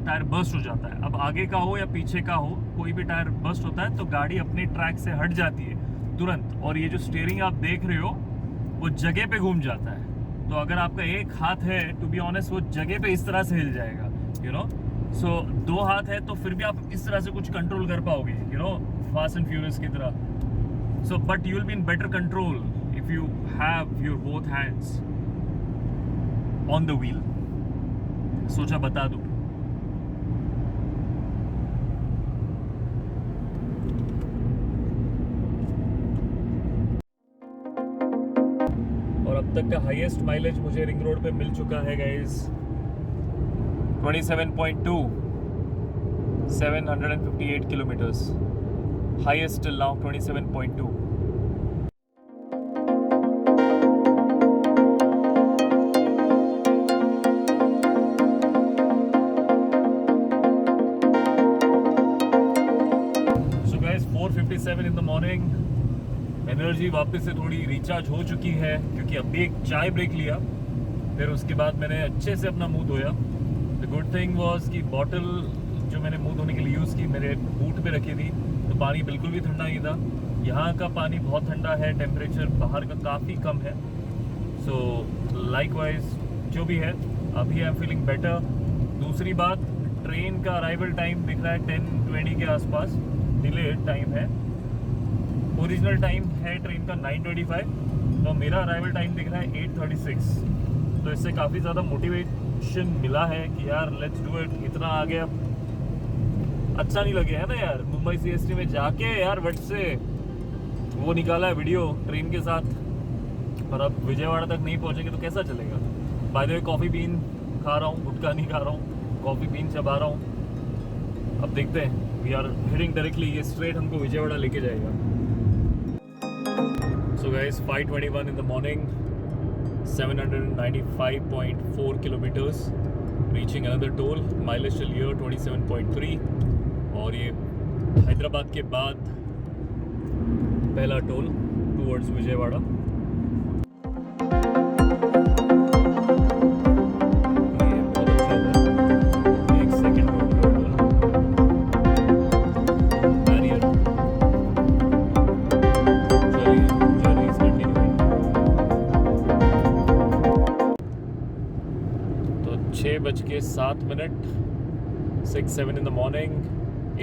Speaker 1: टायर बर्स्ट हो जाता है। अब आगे का हो या पीछे का हो, कोई भी टायर बर्स्ट होता है तो गाड़ी अपने ट्रैक से हट जाती है तुरंत, और ये जो स्टीयरिंग आप देख रहे हो वो जगह पे घूम जाता है। तो अगर आपका एक हाथ है, टू बी ऑनेस्ट, वो जगह पे इस तरह से हिल जाएगा, यू नो। सो दो हाथ है तो फिर भी आप इस तरह से कुछ कंट्रोल कर पाओगे, you know, fast and furious की तरह। So but you will be in better control if you have your both hands on the wheel. सोचा बता दूं। और अब तक का हाईएस्ट माइलेज मुझे रिंग रोड पे मिल चुका है guys 27.2, 758 kilometres, highest till now 27.2। So guys, 4:57 in the morning, energy वापस से थोड़ी रिचार्ज हो चुकी है, क्योंकि अभी एक चाय ब्रेक लिया, फिर उसके बाद मैंने अच्छे से अपना मुंह धोया। द गुड थिंग वाज कि बॉटल जो मैंने मुंह धोने के लिए यूज़ की मेरे बूट पे रखी थी, तो पानी बिल्कुल भी ठंडा नहीं था। यहाँ का पानी बहुत ठंडा है, टेम्परेचर बाहर का काफ़ी कम है। सो लाइकवाइज जो भी है, अभी आई एम फीलिंग बेटर। दूसरी बात, ट्रेन का अराइवल टाइम दिख रहा है 10:20 के आसपास, डिलेड टाइम है। ओरिजिनल टाइम है ट्रेन का 9:25, तो मेरा अराइवल टाइम दिख रहा है 8:36। तो इससे काफ़ी ज़्यादा मोटिवेशन मिला है कि यार लेट्स डू इट। इतना आ गया, अच्छा नहीं लगे है ना यार, मुंबई CST में जाके यार वट से वो निकाला है वीडियो ट्रेन के साथ, और अब विजयवाड़ा तक नहीं पहुँचेंगे तो कैसा चलेगा। Bye the way coffee been खा रहा हूँ, गुटखा नहीं खा रहा हूँ, कॉफ़ी बीन चबा रहा हूँ। अब देखते हैं, वी आर हेडिंग डायरेक्टली, ये स्ट्रेट हमको विजयवाड़ा लेके जाएगा। So guys, 5:21 in the morning, 795.4 kilometers, reaching another toll, mileage till here 27.3, और ये हैदराबाद के बाद पहला टोल टूवर्ड्स विजयवाड़ा। ये बहुत अच्छा है, एक सेकेंड बैरियर। तो 6:07, 6:07 in the morning,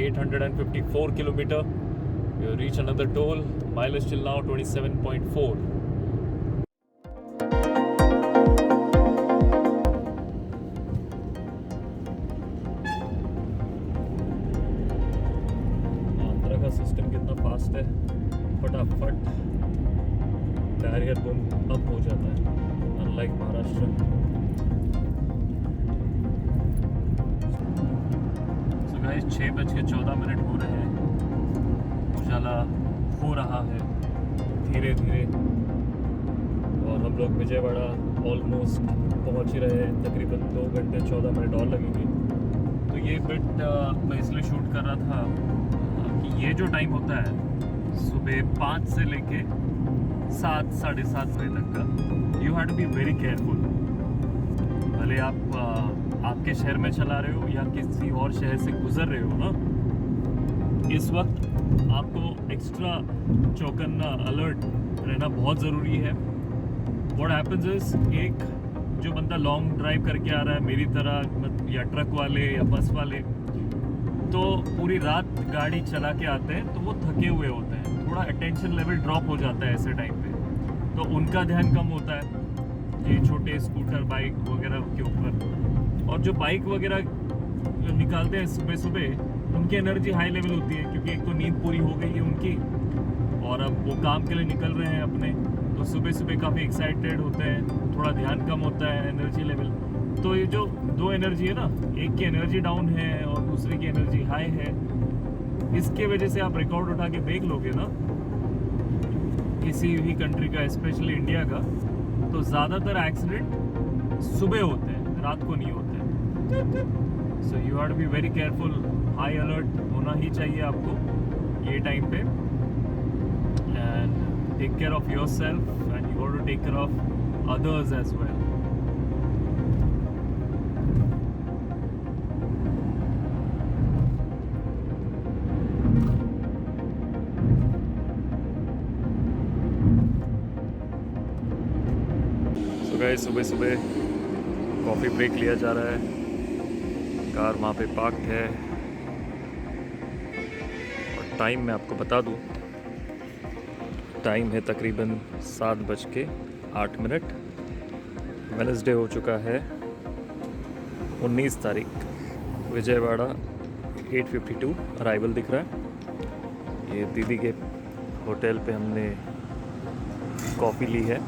Speaker 1: 854 kilometer. We will reach another toll. Mileage till now 27.4. Andhra का सिस्टम कितना फास्ट है, फटाफट बैरियर बम अप हो जाता है। like Maharashtra. So guys 6:14 हो रहे हैं, उजाला हो रहा है धीरे धीरे और हम लोग विजयवाड़ा ऑलमोस्ट पहुंच ही रहे हैं। तकरीबन 2 घंटे 14 मिनट और लगेंगे। तो ये बिट मैं इसलिए शूट कर रहा था कि ये जो टाइम होता है सुबह 5 से लेके 7 साढ़े 7 बजे तक का, you have to be very careful. भले आप आपके शहर में चला रहे हो या किसी और शहर से गुजर रहे हो ना, इस वक्त आपको एक्स्ट्रा चौकन्ना अलर्ट रहना बहुत ज़रूरी है। व्हाट हैपेंस इज, एक जो बंदा लॉन्ग ड्राइव करके आ रहा है मेरी तरह, या ट्रक वाले या बस वाले, तो पूरी रात गाड़ी चला के आते हैं तो वो थके हुए होते हैं, थोड़ा अटेंशन लेवल ड्रॉप हो जाता है ऐसे टाइम पे, तो उनका ध्यान कम होता है ये छोटे स्कूटर बाइक वगैरह के ऊपर। और जो बाइक वगैरह निकालते हैं सुबह सुबह, उनकी एनर्जी हाई लेवल होती है क्योंकि एक तो नींद पूरी हो गई है उनकी और अब वो काम के लिए निकल रहे हैं अपने, तो सुबह सुबह काफ़ी एक्साइटेड होते हैं, थोड़ा ध्यान कम होता है एनर्जी लेवल। तो ये जो दो एनर्जी है ना, एक की एनर्जी डाउन है और दूसरे की एनर्जी हाई है, इसके वजह से आप रिकॉर्ड उठा के देख लोगे ना किसी भी कंट्री का, स्पेशली इंडिया का, तो ज़्यादातर एक्सीडेंट सुबह होते हैं, रात को नहीं होते। So you have to be very careful, high alert होना ही चाहिए आपको ये टाइम पे, and take care of your self and you have to take care of others as well. Guys सुबह सुबह कॉफ़ी ब्रेक लिया जा रहा है, कार वहाँ पे पार्क है और टाइम मैं आपको बता दूँ, टाइम है तकरीबन 7:08। वेडनेसडे हो चुका है 19 तारीख, विजयवाड़ा 8:52 अराइवल दिख रहा है। ये दीदी के होटल पे हमने कॉफ़ी ली है,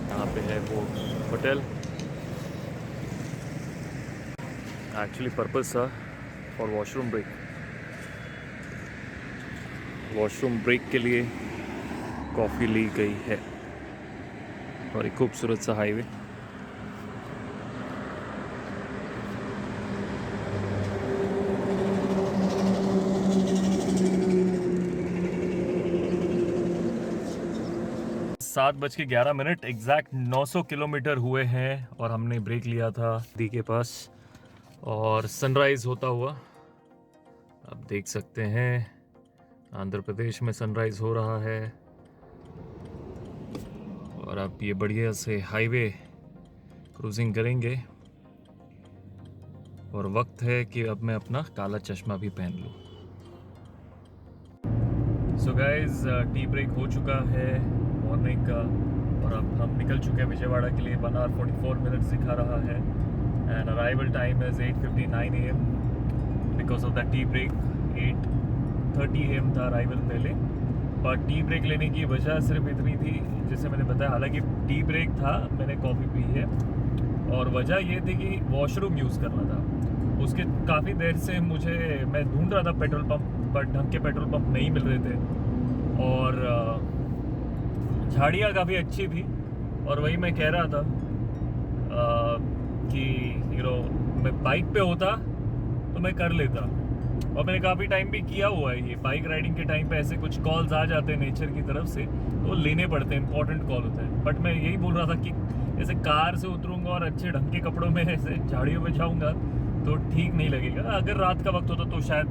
Speaker 1: यहाँ पे है वो होटल। एक्चुअली पर्पस था for washroom break, washroom break के लिए कॉफ़ी ली गई है। और एक खूबसूरत सा हाईवे, सात बज के 11 मिनट एग्जैक्ट 900 किलोमीटर हुए हैं और हमने ब्रेक लिया था दी के पास, और सनराइज़ होता हुआ आप देख सकते हैं आंध्र प्रदेश में सनराइज़ हो रहा है। और आप ये बढ़िया से हाईवे क्रूजिंग करेंगे और वक्त है कि अब मैं अपना काला चश्मा भी पहन लूँ। सो गाइस टी ब्रेक हो चुका है मॉर्निंग का और अब हम निकल चुके हैं विजयवाड़ा के लिए। 1 hour 44 minutes दिखा रहा है and arrival time is 8:59 AM because of the tea break. 8:30 AM था अराइवल पहले, पर टी ब्रेक लेने की वजह सिर्फ इतनी थी जैसे मैंने बताया, हालांकि टी ब्रेक था, मैंने कॉफ़ी पी है और वजह ये थी कि वॉशरूम यूज़ करना था। उसके काफ़ी देर से मैं ढूंढ रहा था पेट्रोल पंप, बट ढंग के पेट्रोल पंप नहीं मिल रहे थे और झाड़ियाँ काफ़ी अच्छी थी और वही मैं कह रहा था कि मैं बाइक पे होता तो मैं कर लेता, और मैंने काफ़ी टाइम भी किया हुआ है। ये बाइक राइडिंग के टाइम पे ऐसे कुछ कॉल्स आ जाते हैं नेचर की तरफ से, तो लेने पड़ते हैं, इंपॉर्टेंट कॉल होता है। बट मैं यही बोल रहा था कि जैसे कार से उतरूँगा और अच्छे ढंग के कपड़ों में ऐसे झाड़ियों में जाऊँगा तो ठीक नहीं लगेगा। अगर रात का वक्त होता तो शायद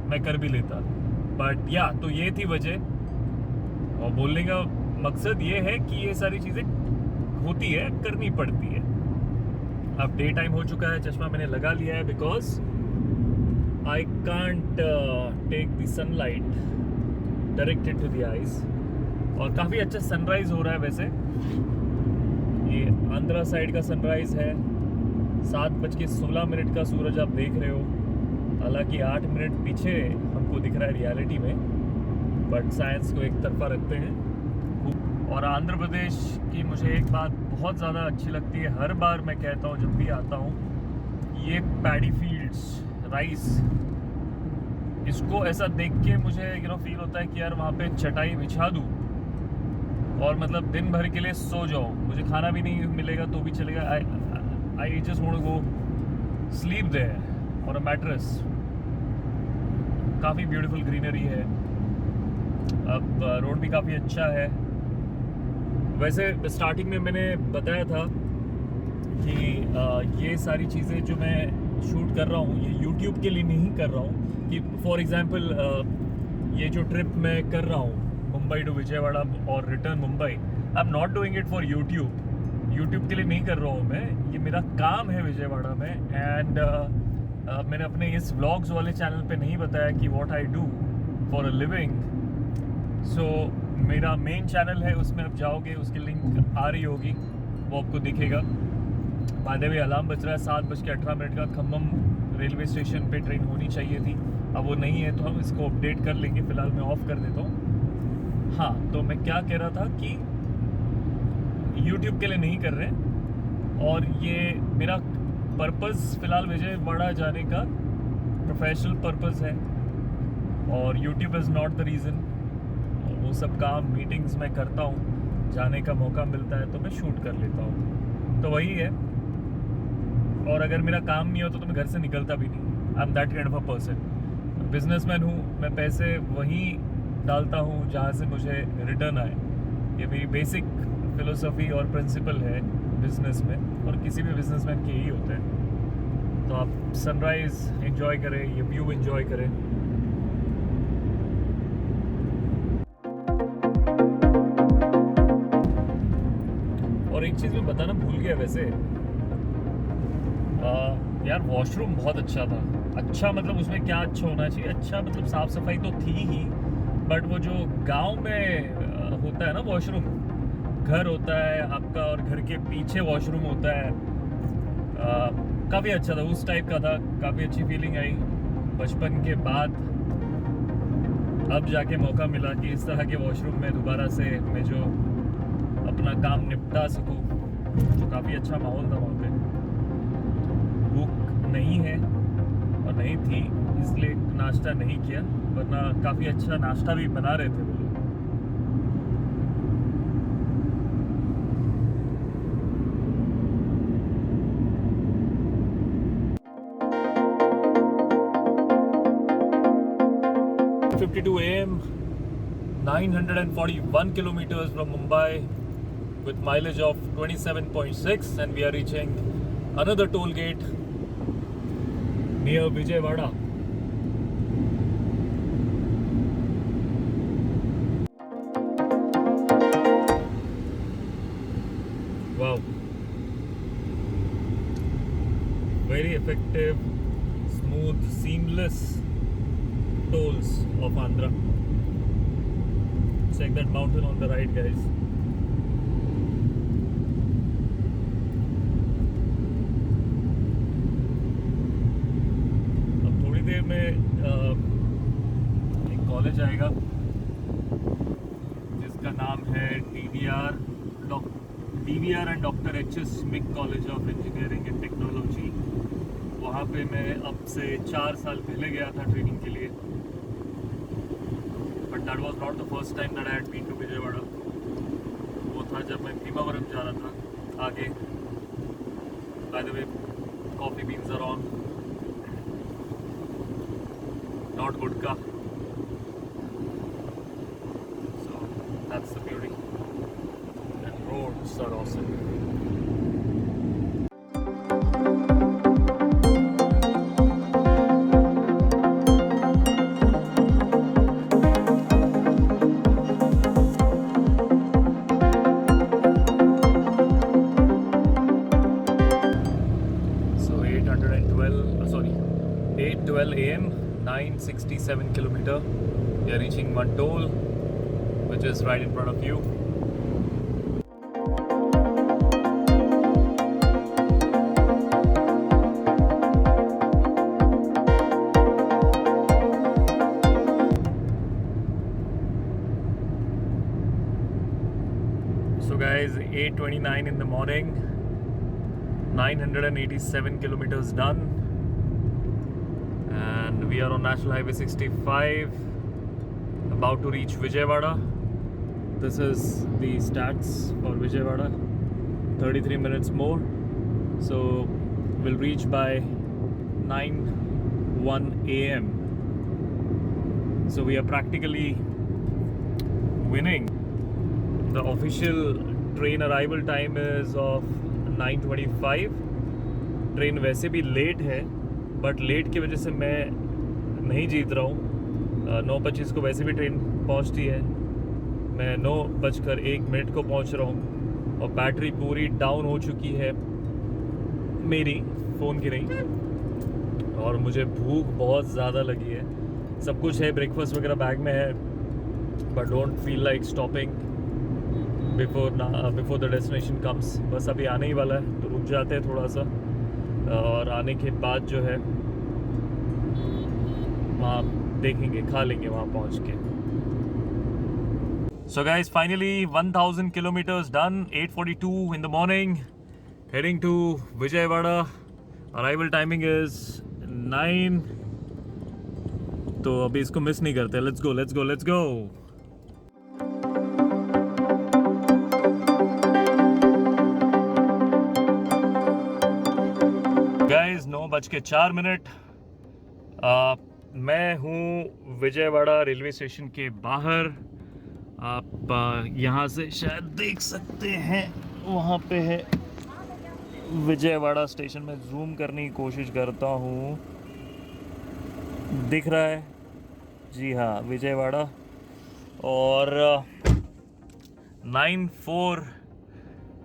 Speaker 1: मैं कर भी लेता, बट तो ये थी वजह। और बोलने का मकसद ये है कि ये सारी चीज़ें होती है, करनी पड़ती है। अब डे टाइम हो चुका है, चश्मा मैंने लगा लिया है because I can't take the sunlight directed to the eyes. और काफ़ी अच्छा सनराइज़ हो रहा है वैसे, ये आंध्रा साइड का सनराइज़ है। 7:16 का सूरज आप देख रहे हो, हालांकि 8 मिनट पीछे हमको दिख रहा है रियलिटी में, बट साइंस को एक तरफा रखते हैं। और आंध्र प्रदेश की मुझे एक बात बहुत ज़्यादा अच्छी लगती है, हर बार मैं कहता हूँ जब भी आता हूँ, ये पैडी फील्ड्स, राइस, इसको ऐसा देख के मुझे फील होता है कि यार वहाँ पे चटाई बिछा दूँ और मतलब दिन भर के लिए सो जाओ, मुझे खाना भी नहीं मिलेगा तो भी चलेगा, I just want to go sleep there और अ मैट्रेस। काफ़ी ब्यूटीफुल ग्रीनरी है, अब रोड भी काफ़ी अच्छा है। वैसे स्टार्टिंग में मैंने बताया था कि ये सारी चीज़ें जो मैं शूट कर रहा हूँ ये YouTube के लिए नहीं कर रहा हूँ, कि फॉर एग्जांपल ये जो ट्रिप मैं कर रहा हूँ मुंबई टू विजयवाड़ा और return Mumbai, I am not doing it for YouTube के लिए नहीं कर रहा हूँ मैं, ये मेरा काम है विजयवाड़ा में। एंड मैंने अपने इस व्लॉग्स वाले चैनल पे नहीं बताया कि what I do for a living. So मेरा मेन चैनल है, उसमें आप जाओगे उसकी लिंक आ रही होगी, वो आपको दिखेगा। बाय द वे अलार्म बज रहा है 7:18 का, खम्मम रेलवे स्टेशन पे ट्रेन होनी चाहिए थी, अब वो नहीं है तो हम इसको अपडेट कर लेंगे, फ़िलहाल मैं ऑफ़ कर देता हूँ। हाँ, तो मैं क्या कह रहा था कि YouTube के लिए नहीं कर रहे, और ये मेरा पर्पज़ फ़िलहाल विजयवाड़ा जाने का प्रोफेशनल पर्पज़ है, और YouTube is not the reason. वो सब काम मीटिंग्स में करता हूँ, जाने का मौका मिलता है तो मैं शूट कर लेता हूँ, तो वही है। और अगर मेरा काम नहीं होता तो मैं घर से निकलता भी नहीं, I am that kind of a person. Businessman हूँ मैं, पैसे वहीं डालता हूँ जहाँ से मुझे रिटर्न आए, ये मेरी बेसिक फिलोसफी और प्रिंसिपल है बिजनेस में, और किसी भी बिजनेसमैन के यही होते हैं। तो आप सनराइज़ एंजॉय करें, ये व्यू एंजॉय करें। और एक चीज़ मैं बताना भूल गया वैसे, यार वॉशरूम बहुत अच्छा था। अच्छा मतलब उसमें क्या अच्छा होना चाहिए, अच्छा मतलब साफ़ सफाई तो थी ही, बट वो जो गांव में होता है ना वॉशरूम, घर होता है आपका और घर के पीछे वॉशरूम होता है, काफ़ी अच्छा था, उस टाइप का था, काफ़ी अच्छी फीलिंग आई। बचपन के बाद अब जाके मौका मिला कि इस तरह के वॉशरूम में दोबारा से मैं जो अपना काम निपटा सकूं, तो काफ़ी अच्छा माहौल था वहाँ पे। भूख नहीं है और नहीं थी इसलिए नाश्ता नहीं किया, वरना काफ़ी अच्छा नाश्ता भी बना रहे थे वो लोग। AM, 941 kilometers from Mumbai with mileage of 27.6, and we are reaching another toll gate near Vijayawada. Wow, very effective, smooth, seamless tolls of Andhra. Check that mountain on the right, guys. अब थोड़ी देर में एक college आएगा जिसका नाम है DVR and doctor HS Smith college of engineering and technology. वहाँ पे मैं अब से 4 साल पहले गया था ट्रेनिंग के लिए, but that was not the first time that I had been to Vijayawada. वो था जब मैं भीमावरम जा रहा था आगे। By the way, coffee beans are on, not gutka, so that's the beauty, and roads are awesome. So 8:12 AM, 967 kilometer. We are reaching one toll, which is right in front of you. So So guys, 8:29 in the morning, 987 kilometers done, and we are on National Highway 65, about to reach Vijayawada. This is the stats for Vijayawada. 33 minutes more, so we'll reach by 9:01 a.m. So we are practically winning. The official train arrival time is of 9:25. Train वैसे भी late है, but let की वजह से मैं नहीं जीत रहा हूँ। 9:25 को वैसे भी ट्रेन पहुँचती है, मैं 9:01 को पहुँच रहा हूँ और बैटरी पूरी डाउन हो चुकी है मेरी, फ़ोन की नहीं, और मुझे भूख बहुत ज़्यादा लगी है। सब कुछ है, ब्रेकफास्ट वगैरह बैग में है, but don't feel like stopping before the destination comes. बस अभी आने ही वाला है, तो रुक जाते हैं थोड़ा सा, और आने के बाद जो है वहाँ देखेंगे, खा लेंगे वहाँ पहुँच के। So guys, finally 1000 kilometers done, 8:42 in the morning, heading to Vijayawada. Arrival timing is 9. तो अभी इसको मिस नहीं करते। Let's go let's go let's go. Guys 9:04। मैं हूँ विजयवाड़ा रेलवे स्टेशन के बाहर। आप यहाँ से शायद देख सकते हैं, वहाँ पे है विजयवाड़ा स्टेशन। में जूम करने की कोशिश करता हूँ, दिख रहा है? जी हाँ, विजयवाड़ा। और 9:04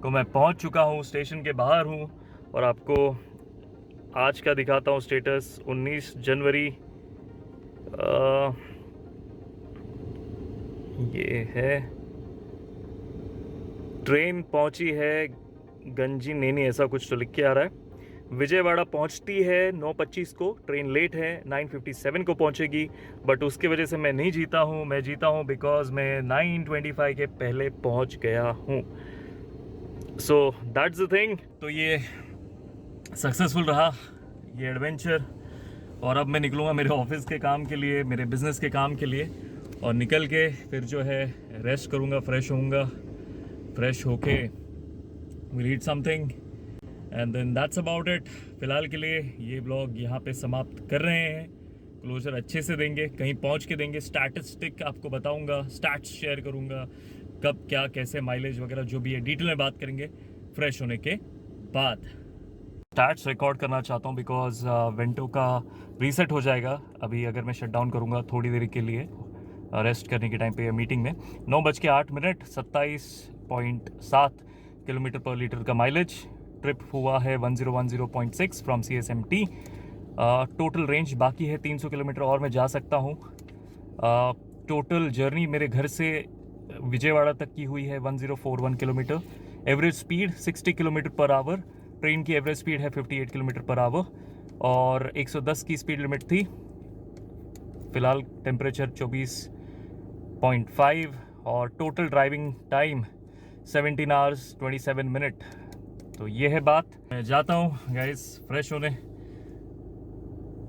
Speaker 1: को मैं पहुँच चुका हूँ, स्टेशन के बाहर हूँ, और आपको आज का दिखाता हूँ स्टेटस। 19 जनवरी ये है, ट्रेन पहुँची है गंजी नैनी, ऐसा कुछ तो लिख के आ रहा है। विजयवाड़ा पहुंचती है 9:25 को, ट्रेन लेट है, 9:57 को पहुंचेगी, बट उसकी वजह से मैं नहीं जीता हूं। मैं जीता हूं बिकॉज मैं 9:25 के पहले पहुंच गया हूं। सो दैट्स द थिंग। तो ये सक्सेसफुल रहा ये एडवेंचर, और अब मैं निकलूँगा मेरे ऑफिस के काम के लिए, मेरे बिज़नेस के काम के लिए, और निकल के फिर जो है रेस्ट करूँगा, फ्रेश होऊंगा, फ्रेश होके will eat something, and then that's about it. फ़िलहाल के लिए ये ब्लॉग यहाँ पे समाप्त कर रहे हैं। क्लोजर अच्छे से देंगे, कहीं पहुँच के देंगे। स्टैटिस्टिक आपको बताऊँगा, स्टैट्स शेयर करूँगा, कब क्या कैसे माइलेज वगैरह जो भी है डिटेल में बात करेंगे फ्रेश होने के बाद। स्टैट्स रिकॉर्ड करना चाहता हूँ बिकॉज वेंटो का रीसेट हो जाएगा अभी अगर मैं शट डाउन करूँगा थोड़ी देर के लिए, रेस्ट करने के टाइम पे या मीटिंग में। 9:08, 27.7 किलोमीटर पर लीटर का माइलेज। ट्रिप हुआ है 1010.6 फ्रॉम CSMT। टोटल रेंज बाकी है 300 किलोमीटर और मैं जा सकता हूँ। टोटल जर्नी मेरे घर से विजयवाड़ा तक की हुई है 1041 kilometre. Average speed 60 kilometre per hour, train की एवरेज स्पीड है 58 किलोमीटर पर आवर, और 110 की स्पीड लिमिट थी। फ़िलहाल टेम्परेचर 24.5, और total driving time 17 hours 27 minute. तो ये है बात। मैं जाता हूँ गाइस फ्रेश होने,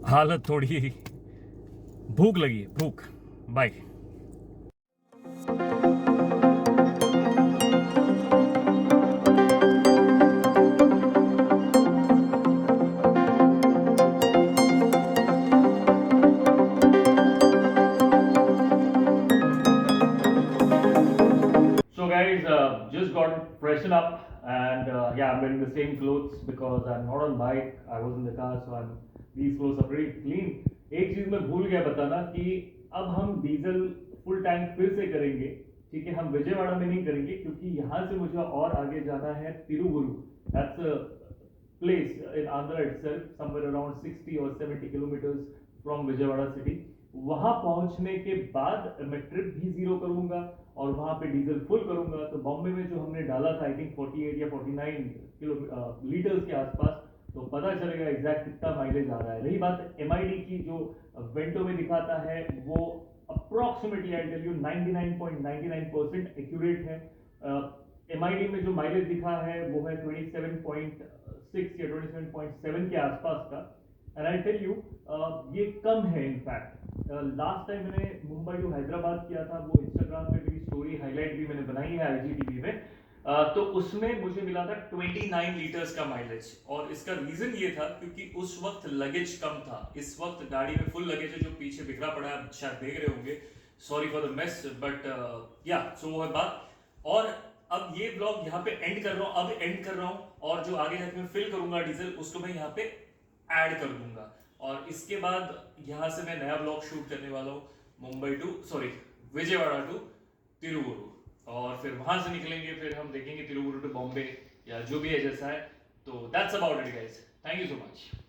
Speaker 1: हालत थोड़ी, भूख लगी है, भूख। Bye. So guys, just got freshen up, and yeah, I'm wearing the same clothes because I'm not on bike. I was in the car, so these clothes are pretty clean. एक चीज मैं भूल गया बताना कि अब हम डीजल फुल टैंक फिर से करेंगे, ठीक है? हम विजयवाड़ा में नहीं करेंगे क्योंकि यहाँ से मुझे और आगे जाना है तिरुगुरु। That's a place in Andhra itself, somewhere around 60 or 70 kilometers from Vijayawada city. वहां पहुंचने के बाद मैं ट्रिप भी जीरो करूंगा और वहां पे डीजल फुल करूंगा। तो बॉम्बे में जो हमने डाला था आई थिंक 48 या 49 लीटर्स के आसपास, तो पता चलेगा एग्जैक्ट कितना माइलेज आ रहा है। रही बात MID की, जो वेंटो में दिखाता है वो approximately I tell you 99.99% accurate है। MID में जो माइलेज दिखा है वो है 27.6 या 27.7 के आसपास का। एंड आई टेल यू ये कम है इनफैक्ट। लास्ट टाइम मैंने मुंबई टू हैदराबाद किया था, वो इंस्टाग्राम पे मेरी स्टोरी हाईलाइट भी मैंने बनाई है IGTV में। तो उसमें मुझे मिला था 29 लीटर्स का माइलेज। और इसका रीजन ये था क्योंकि उस वक्त लगेज कम था। इस वक्त गाड़ी में फुल लगेज है जो पीछे बिखरा पड़ा है, आप शायद देख रहे होंगे। Sorry for the mess, but या सो वो है बात। और अब ये ब्लॉग यहाँ पे एंड कर रहा हूँ, अब एंड कर रहा हूँ, और जो आगे जाके मैं फिल करूंगा डीजल उसको मैं यहाँ पे ऐड कर दूंगा। और इसके बाद यहाँ से मैं नया ब्लॉग शूट करने वाला हूँ Mumbai to sorry Vijayawada to Tiruvuru. और फिर वहां से निकलेंगे, फिर हम देखेंगे तिरुवुरु टू बॉम्बे या जो भी है जैसा है। तो that's about it guys, thank you so much.